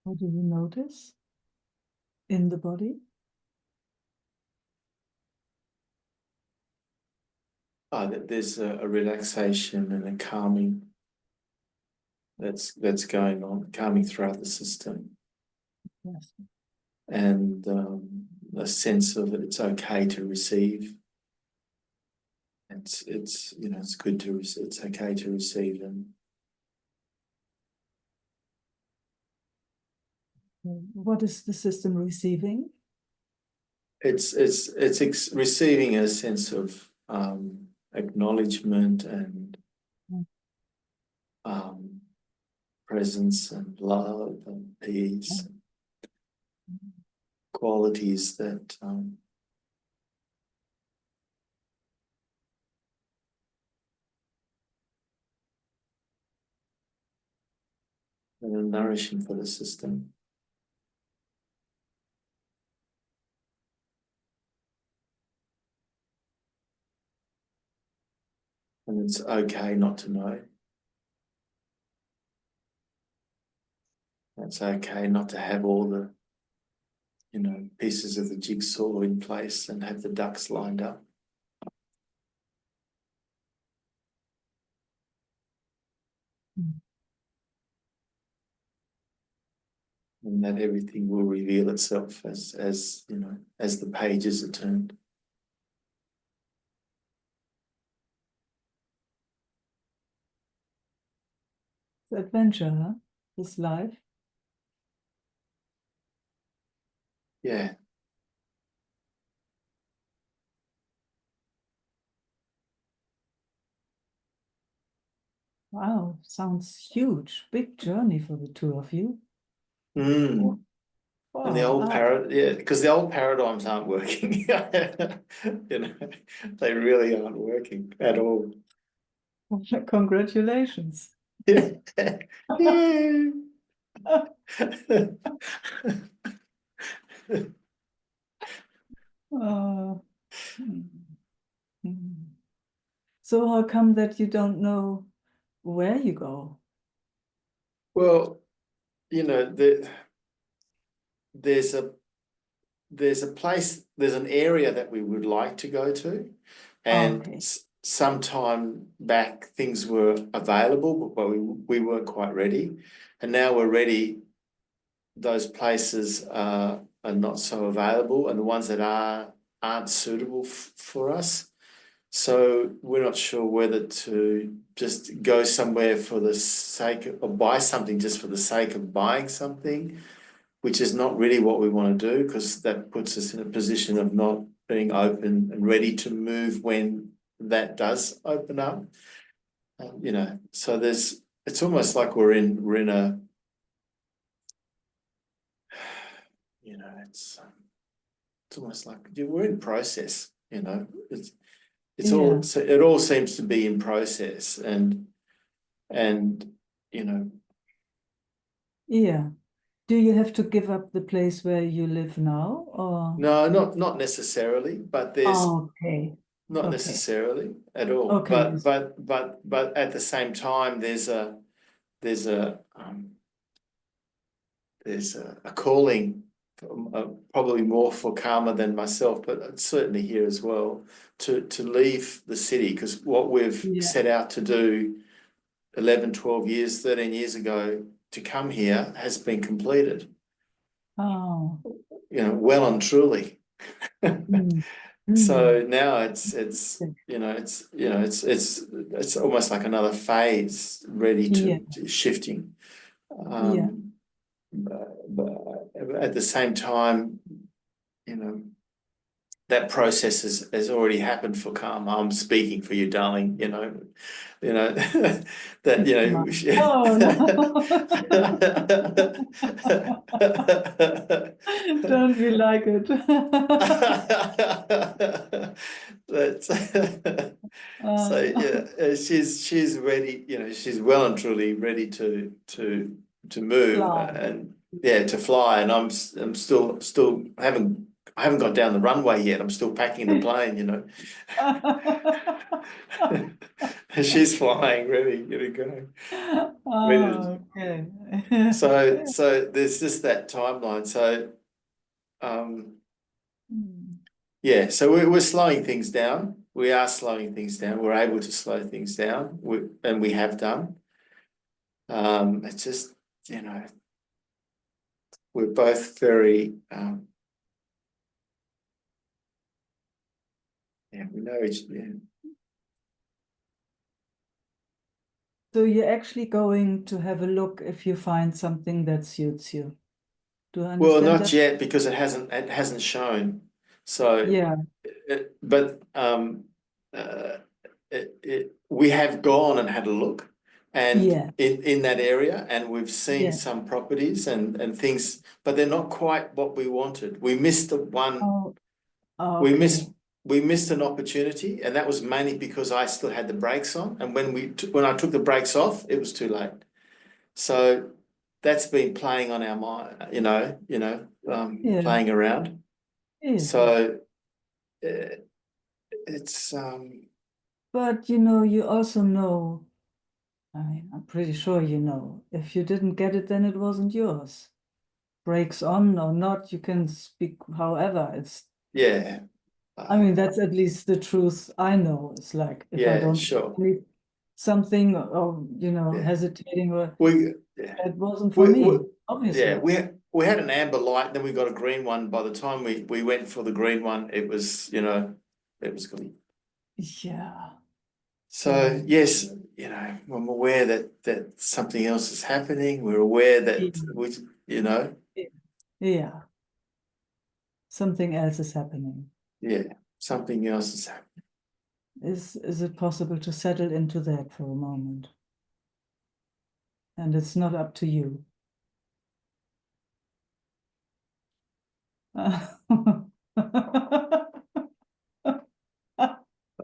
Speaker 1: What do you notice in the body?
Speaker 7: That there's a relaxation and a calming. that's going on, coming throughout the system,
Speaker 1: Yes.
Speaker 7: and a sense of it's okay to receive. It's you know, it's good to it's okay to receive them.
Speaker 1: What is the system receiving?
Speaker 7: It's receiving a sense of acknowledgement and presence and love and peace, qualities that are nourishing for the system. And it's okay not to know. It's okay not to have all the, you know, pieces of the jigsaw in place and have the ducks lined up. And that everything will reveal itself as you know, as the pages are turned.
Speaker 1: It's adventure, huh? This life.
Speaker 7: Yeah.
Speaker 1: Wow, sounds huge. Big journey for the two of you.
Speaker 7: Mm. And the
Speaker 1: Wow,
Speaker 7: old yeah, because the old paradigms aren't working. You know, they really aren't working at all.
Speaker 1: congratulations.
Speaker 7: Yeah. Yeah.
Speaker 1: Uh, hmm, hmm. So how come that you don't know where you go?
Speaker 7: Well, you know, there's a place, there's an area that we would like to go to, and
Speaker 1: Okay.
Speaker 7: sometime back things were available, but we weren't quite ready, and now we're ready. Those places are not so available, and the ones that aren't suitable for us. So we're not sure whether to just go somewhere for the sake of, or buy something just for the sake of buying something, which is not really what we want to do, because that puts us in a position of not being open and ready to move when that does open up. You know, so it's almost like we're in a, you know, it's almost like we're in process. You know, it's all, so it all seems to be in process, and you know.
Speaker 1: Yeah. Do you have to give up the place where you live now, or?
Speaker 7: No, not necessarily, but there's
Speaker 1: Okay.
Speaker 7: not
Speaker 1: Okay.
Speaker 7: necessarily at all.
Speaker 1: Okay.
Speaker 7: But at the same time, there's a calling, probably more for Karma than myself, but certainly here as well, to leave the city, because what we've set out to do 11, 12 years, 13 years ago to come here has been completed.
Speaker 1: Oh.
Speaker 7: You know, well and truly. So now it's you know, it's almost like another phase ready to shifting. But at the same time, you know, that process has already happened for Karma. I'm speaking for you, darling. You know that, you know.
Speaker 1: Oh no! Don't be like it.
Speaker 7: That's so yeah. She's ready. You know, she's well and truly ready to move and to fly. And I'm still I haven't got down the runway yet. I'm still packing the plane, you know. She's flying, ready to go.
Speaker 1: Oh, okay.
Speaker 7: So there's just that timeline. So yeah, so we're slowing things down. We are slowing things down. We're able to slow things down, and we have done. It's just, we're both very, we know each,
Speaker 1: So you're actually going to have a look if you find something that suits you. Do I
Speaker 7: well,
Speaker 1: understand
Speaker 7: not
Speaker 1: that?
Speaker 7: yet because it hasn't shown. So,
Speaker 1: Yeah,
Speaker 7: but we have gone and had a look, and
Speaker 1: yeah,
Speaker 7: in that area, and we've seen
Speaker 1: yeah.
Speaker 7: some properties and things, but they're not quite what we wanted. We missed the one.
Speaker 1: Oh,
Speaker 7: We
Speaker 1: okay.
Speaker 7: missed an opportunity, and that was mainly because I still had the brakes on, and when I took the brakes off, it was too late. So that's been playing on our mind,
Speaker 1: Yeah,
Speaker 7: playing around.
Speaker 1: yeah.
Speaker 7: So it's
Speaker 1: But you also know, I mean, I'm pretty sure you know, if you didn't get it, then it wasn't yours. Brakes on or not, you can speak however.
Speaker 7: yeah,
Speaker 1: I mean, that's at least the truth I know. It's like if I
Speaker 7: yeah,
Speaker 1: don't
Speaker 7: sure,
Speaker 1: need something or,
Speaker 7: yeah.
Speaker 1: hesitating, or
Speaker 7: Yeah,
Speaker 1: it wasn't for me, obviously.
Speaker 7: we had an amber light, then we got a green one. By the time we went for the green one, it was it was good.
Speaker 1: Yeah.
Speaker 7: So yes, I'm aware that something else is happening. We're aware that
Speaker 1: Yeah. Something else is happening.
Speaker 7: something else is happening.
Speaker 1: Is it possible to settle into that for a moment? And it's not up to you.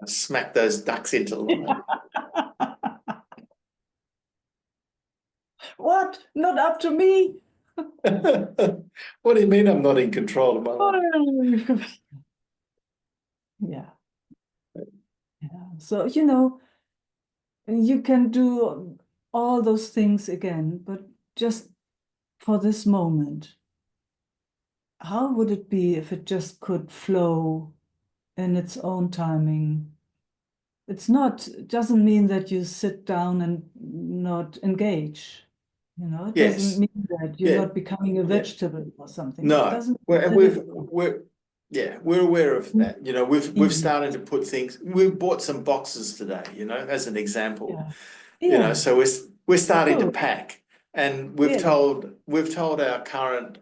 Speaker 7: Smack those ducks into line.
Speaker 1: What? Not up to me?
Speaker 7: What do you mean I'm not in control of my life?
Speaker 1: Yeah. Yeah. So, you can do all those things again, but just for this moment, how would it be if it just could flow in its own timing? It doesn't mean that you sit down and not engage. It doesn't
Speaker 7: Yes.
Speaker 1: mean that you're
Speaker 7: Yeah.
Speaker 1: not becoming a
Speaker 7: Yeah.
Speaker 1: vegetable or something. It
Speaker 7: No,
Speaker 1: doesn't
Speaker 7: we're,
Speaker 1: mean
Speaker 7: and
Speaker 1: that at all.
Speaker 7: we're aware of that. We've
Speaker 1: Yeah.
Speaker 7: started to put things. We bought some boxes today, as an example.
Speaker 1: Yeah.
Speaker 7: So we're starting to
Speaker 1: Cool.
Speaker 7: pack, and
Speaker 1: Yeah.
Speaker 7: we've told our current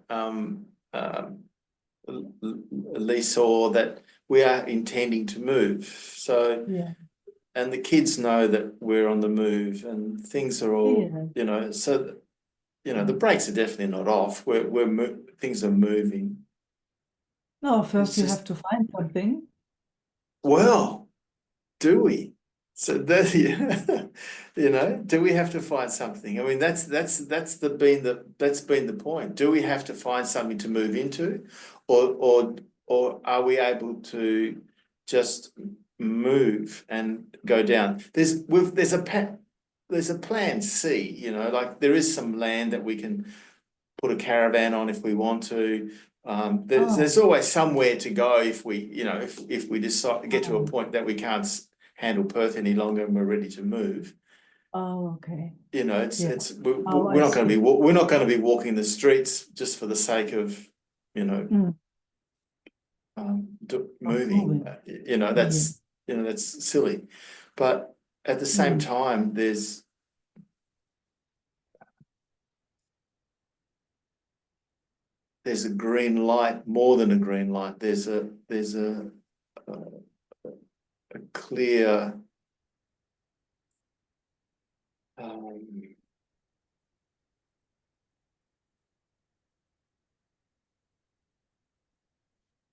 Speaker 7: leaseor that we are intending to move. So
Speaker 1: Yeah.
Speaker 7: and the kids know that we're on the move, and things are all so. The brakes are definitely not off. Things are moving.
Speaker 1: No, first
Speaker 7: It's
Speaker 1: you
Speaker 7: just,
Speaker 1: have to find something.
Speaker 7: well, do we? So that do we have to find something? I mean, that's been the point. Do we have to find something to move into, or are we able to just move and go down? There's a plan C. Like there is some land that we can put a caravan on if we want to. There's always somewhere to go if we if we decide to get to a point that we can't handle Perth any longer and we're ready to move.
Speaker 1: Oh, okay.
Speaker 7: We're
Speaker 1: I
Speaker 7: not going to
Speaker 1: see.
Speaker 7: we're not going to be walking the streets just for the sake of moving. That's silly, but at the same time there's a green light, more than a green light. There's a clear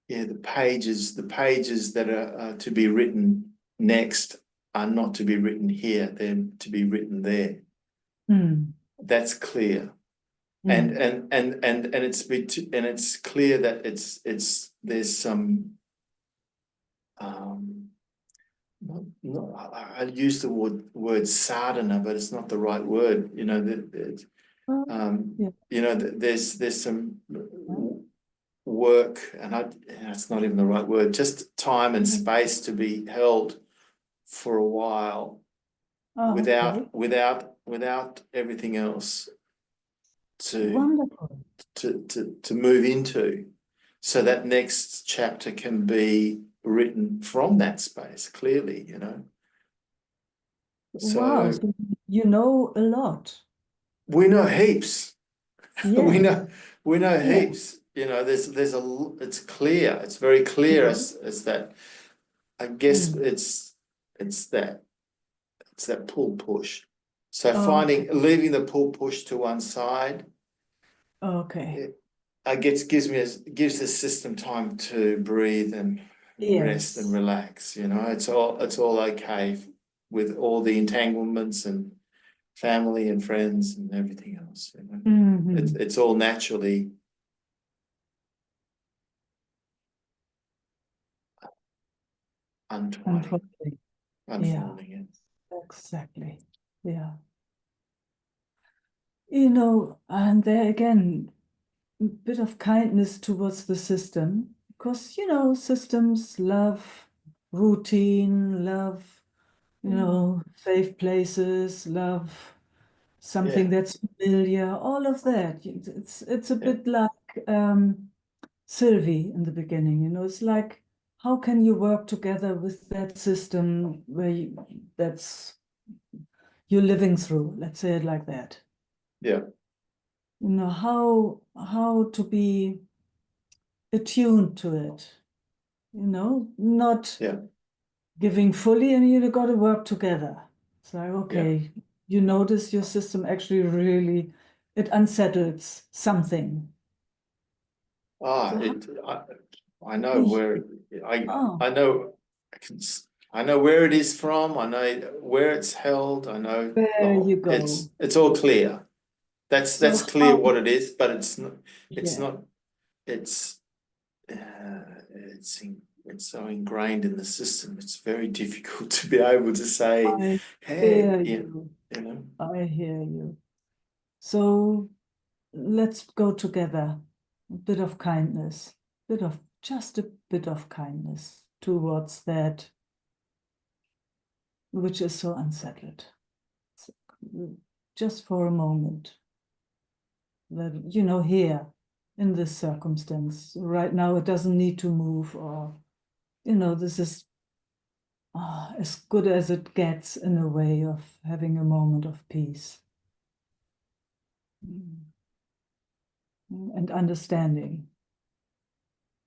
Speaker 7: the pages that are to be written next are not to be written here. They're to be written there. That's clear. And it's clear that there's some I use the word sadhana, but it's not the right word. There's some work, and it's not even the right word. Just time and space to be held for a while without without everything else to
Speaker 1: Wonderful.
Speaker 7: to move into, so that next chapter can be written from that space clearly, you know.
Speaker 1: Wow,
Speaker 7: So
Speaker 1: so you know a lot.
Speaker 7: we know heaps. we
Speaker 1: Yeah.
Speaker 7: know
Speaker 1: Yeah.
Speaker 7: heaps. You know, it's clear. It's very clear
Speaker 1: Mhm.
Speaker 7: as that. I guess
Speaker 1: Mm.
Speaker 7: it's that pull push. So
Speaker 1: Okay.
Speaker 7: leaving the pull push to one side,
Speaker 1: Okay.
Speaker 7: I guess gives the system time to breathe and rest and
Speaker 1: Yes.
Speaker 7: relax. You know, it's all okay with all the entanglements and family and friends and everything else. You know,
Speaker 1: Mhm.
Speaker 7: it's all naturally untwining,
Speaker 1: Unfortunately. Yeah,
Speaker 7: unfolding it.
Speaker 1: exactly. Yeah. You know, and there again, a bit of kindness towards the system, because, you know, systems love routine, love, you know, safe places, love something
Speaker 7: Yeah,
Speaker 1: that's familiar, all of that. It's a
Speaker 7: yeah,
Speaker 1: bit like Sylvie in the beginning, you know, it's like, how can you work together with that system where that's you're living through, let's say it like that.
Speaker 7: yeah,
Speaker 1: You know, how to be attuned to it, you know, not
Speaker 7: yeah,
Speaker 1: giving fully, and you got to work together. It's like,
Speaker 7: yeah.
Speaker 1: okay, you notice your system actually really, it unsettles something. So how,
Speaker 7: I know where
Speaker 1: oh,
Speaker 7: I know I know where it is from. I know where it's held. I know the
Speaker 1: there you
Speaker 7: whole,
Speaker 1: go.
Speaker 7: it's all clear.
Speaker 1: So
Speaker 7: That's clear
Speaker 1: how,
Speaker 7: what it is, but it's
Speaker 1: yeah,
Speaker 7: not it's it's it's so ingrained in the system. It's very difficult to be able to say,
Speaker 1: I
Speaker 7: hey,
Speaker 1: hear
Speaker 7: yeah,
Speaker 1: you.
Speaker 7: you know,
Speaker 1: I hear you. So let's go together. A bit of kindness, just a bit of kindness towards that which is so unsettled. Just for a moment. That, you know, here in this circumstance, right now, it doesn't need to move, or, you know, this is as good as it gets in a way of having a moment of peace. And understanding.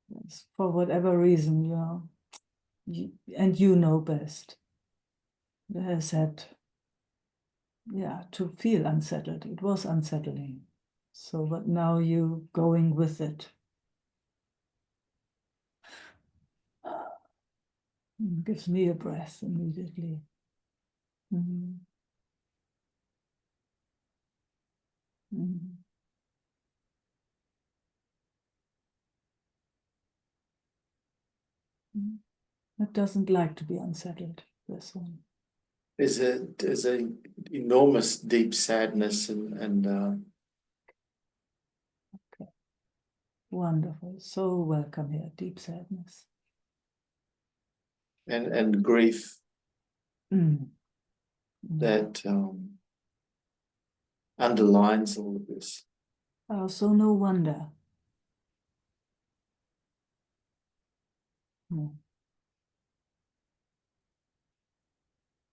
Speaker 1: Yes, for whatever reason, you know, and you know best. Has had, yeah, to feel unsettled. It was unsettling. So, but now you going with it. Gives me a breath immediately. Mhm. Mhm. Mhm. It doesn't like to be unsettled, this one.
Speaker 7: there's a enormous deep sadness and
Speaker 1: Okay. Wonderful. So welcome here, deep sadness.
Speaker 7: and grief
Speaker 1: Mm. Yeah.
Speaker 7: that underlines all of this.
Speaker 1: Oh, so no wonder. Mm.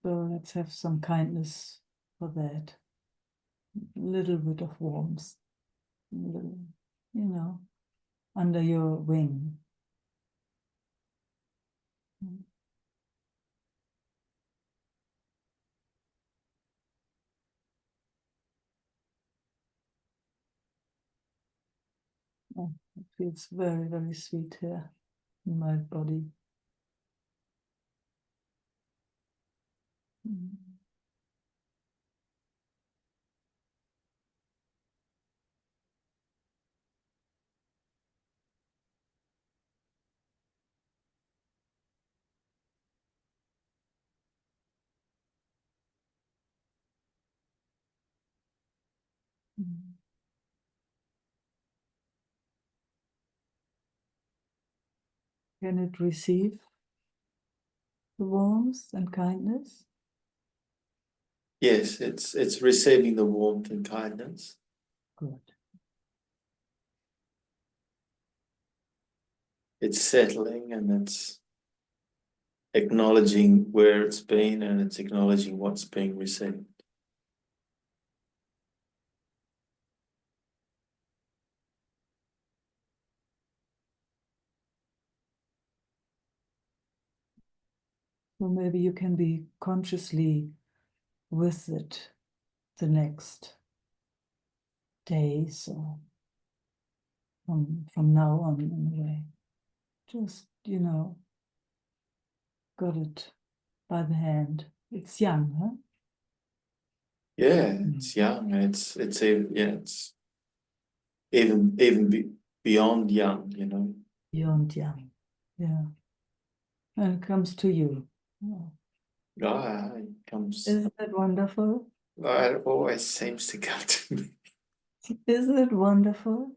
Speaker 1: So let's have some kindness for that. A little bit of warmth, little, you know, under your wing. Mm. Oh, it feels very, very sweet here in my body. Mm. Mm. Can it receive the warmth and kindness?
Speaker 7: Yes, it's receiving the warmth and kindness.
Speaker 1: Good.
Speaker 7: It's settling and it's acknowledging where it's been and it's acknowledging what's being received.
Speaker 1: So maybe you can be consciously with it the next days or from now on in a way. Just, got it by the hand. It's young, huh?
Speaker 7: Yeah, it's young and it's even it's even beyond young,
Speaker 1: Beyond young. Yeah. And it comes to you. Oh.
Speaker 7: It comes.
Speaker 1: Isn't it wonderful?
Speaker 7: It always seems to come to me.
Speaker 1: Isn't it wonderful?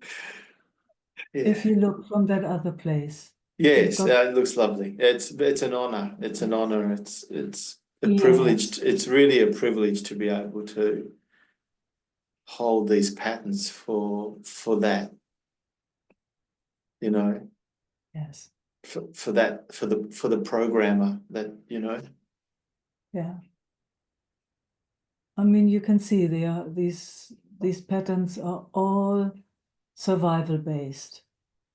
Speaker 7: Yeah.
Speaker 1: If you look from that other place.
Speaker 7: Yes,
Speaker 1: got-
Speaker 7: it looks lovely. It's an honor. It's an honor. It's a
Speaker 1: Yes.
Speaker 7: privilege. It's really a privilege to be able to hold these patterns for that.
Speaker 1: Yes.
Speaker 7: For that for the programmer that
Speaker 1: Yeah. I mean, you can see these patterns are all survival based.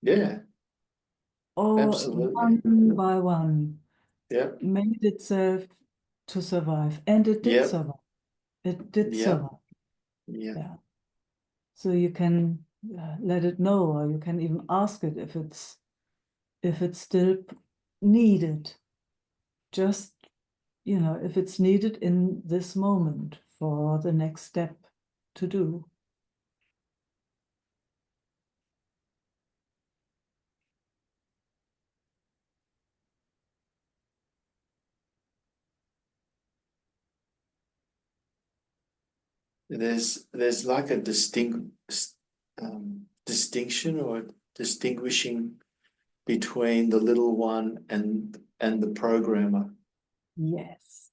Speaker 7: Yeah,
Speaker 1: All
Speaker 7: absolutely.
Speaker 1: one by one
Speaker 7: Yep.
Speaker 1: made itself to survive. And it did
Speaker 7: Yep.
Speaker 1: survive. It did
Speaker 7: Yep.
Speaker 1: survive.
Speaker 7: Yeah.
Speaker 1: Yeah. So you can let it know, or you can even ask it if it's still needed. Just, if it's needed in this moment for the next step to do.
Speaker 7: There's like a distinction or distinguishing between the little one and the programmer.
Speaker 1: Yes.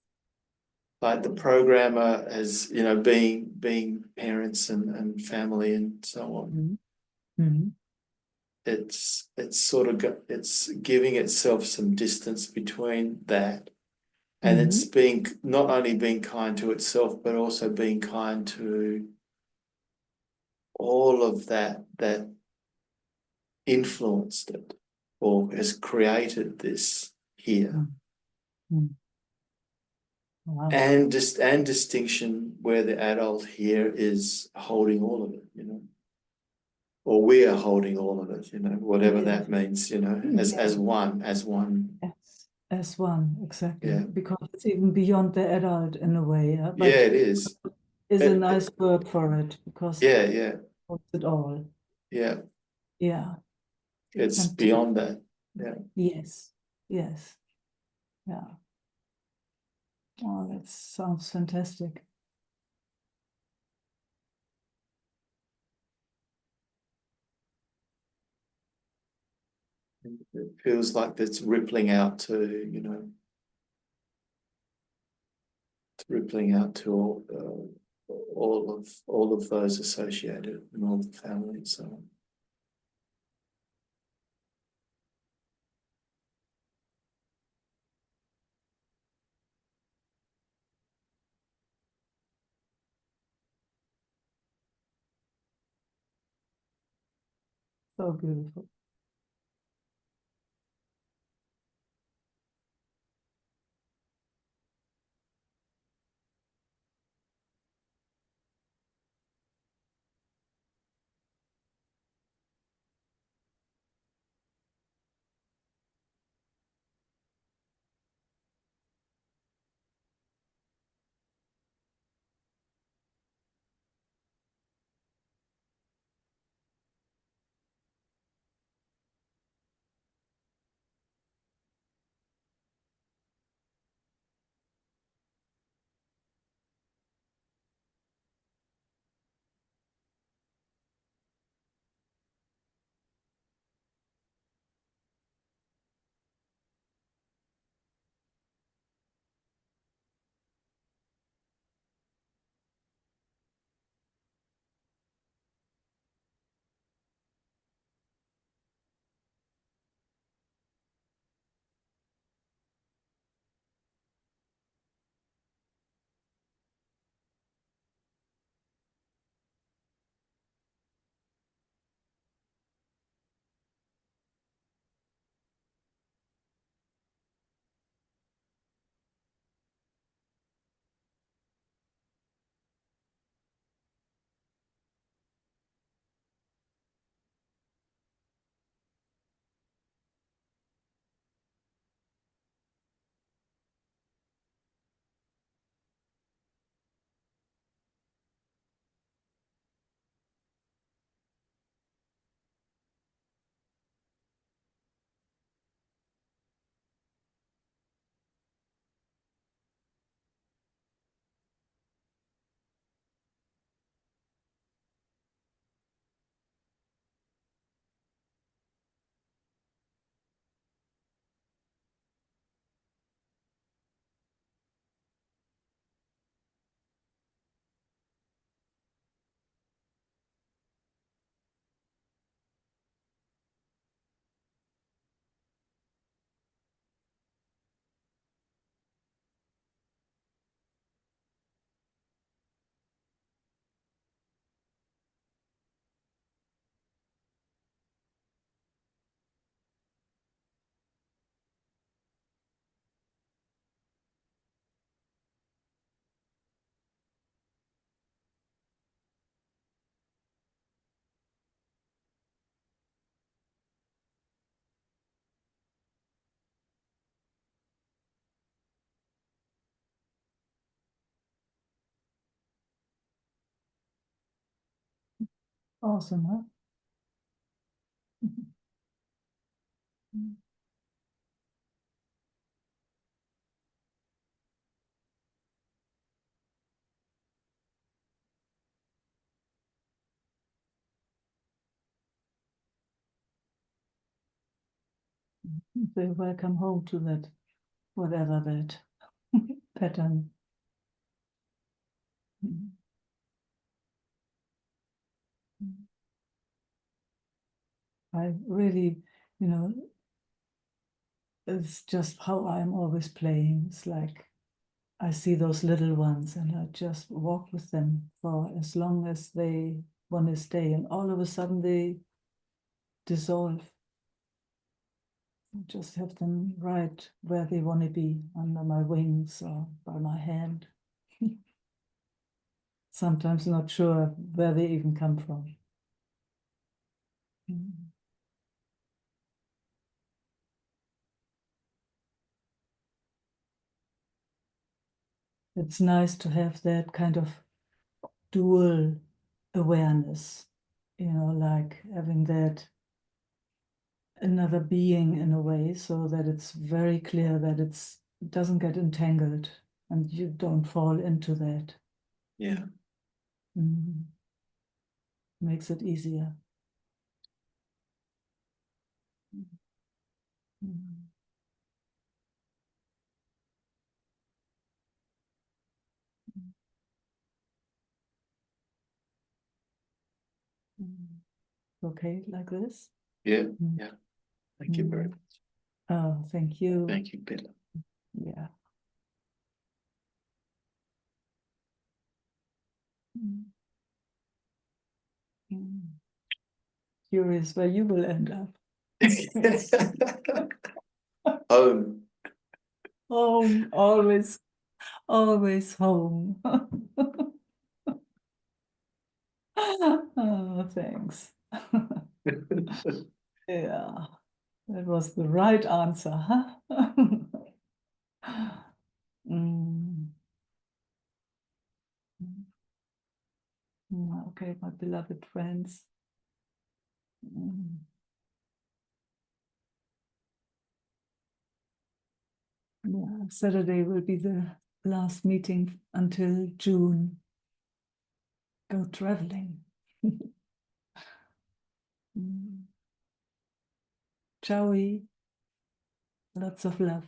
Speaker 7: Like the programmer as being parents and family and so on.
Speaker 1: Mm-hmm. Mm-hmm.
Speaker 7: It's sort of it's giving itself some distance between that. And it's being not only being kind to itself, but also being kind to all of that influenced it or has created this here.
Speaker 1: Mm-hmm. Wow.
Speaker 7: And distinction where the adult here is holding all of it, or we are holding all of it, whatever that means, as one.
Speaker 1: As one, exactly.
Speaker 7: Yeah.
Speaker 1: Because it's even beyond the adult in a way.
Speaker 7: Yeah,
Speaker 1: But
Speaker 7: it is.
Speaker 1: is a nice word for it because
Speaker 7: Yeah,
Speaker 1: it holds it all.
Speaker 7: yeah.
Speaker 1: Yeah.
Speaker 7: It's
Speaker 1: And
Speaker 7: beyond that. Yeah.
Speaker 1: yes. Yes. Yeah. Oh, that sounds fantastic.
Speaker 7: It feels like it's rippling out to, all of those associated and all the family and so on.
Speaker 1: So beautiful. Awesome, huh? Say welcome home to that, whatever that pattern. Mm. I really, you know, it's just how I'm always playing. It's like I see those little ones and I just walk with them for as long as they want to stay, and all of a sudden they dissolve. I just have them right where they want to be, under my wings or by my hand. Sometimes not sure where they even come from. Mm. It's nice to have that kind of dual awareness, like having that another being in a way, so that it's very clear that it doesn't get entangled and you don't fall into that.
Speaker 7: Yeah.
Speaker 1: Mm. Makes it easier. Mm. Mm. Okay, like this?
Speaker 7: Yeah.
Speaker 1: Mm.
Speaker 7: Yeah. Thank you very
Speaker 1: Mm.
Speaker 7: much.
Speaker 1: Oh, thank you.
Speaker 7: Thank you, Bella.
Speaker 1: Yeah. Mm. Mm. Curious where you will end up.
Speaker 7: Home.
Speaker 1: Home, always, always home. Oh, thanks. Yeah, that was the right answer, huh? Mm. Okay, my beloved friends. Mm. Yeah, Saturday will be the last meeting until June. Go traveling. Mm. Ciao. Lots of love.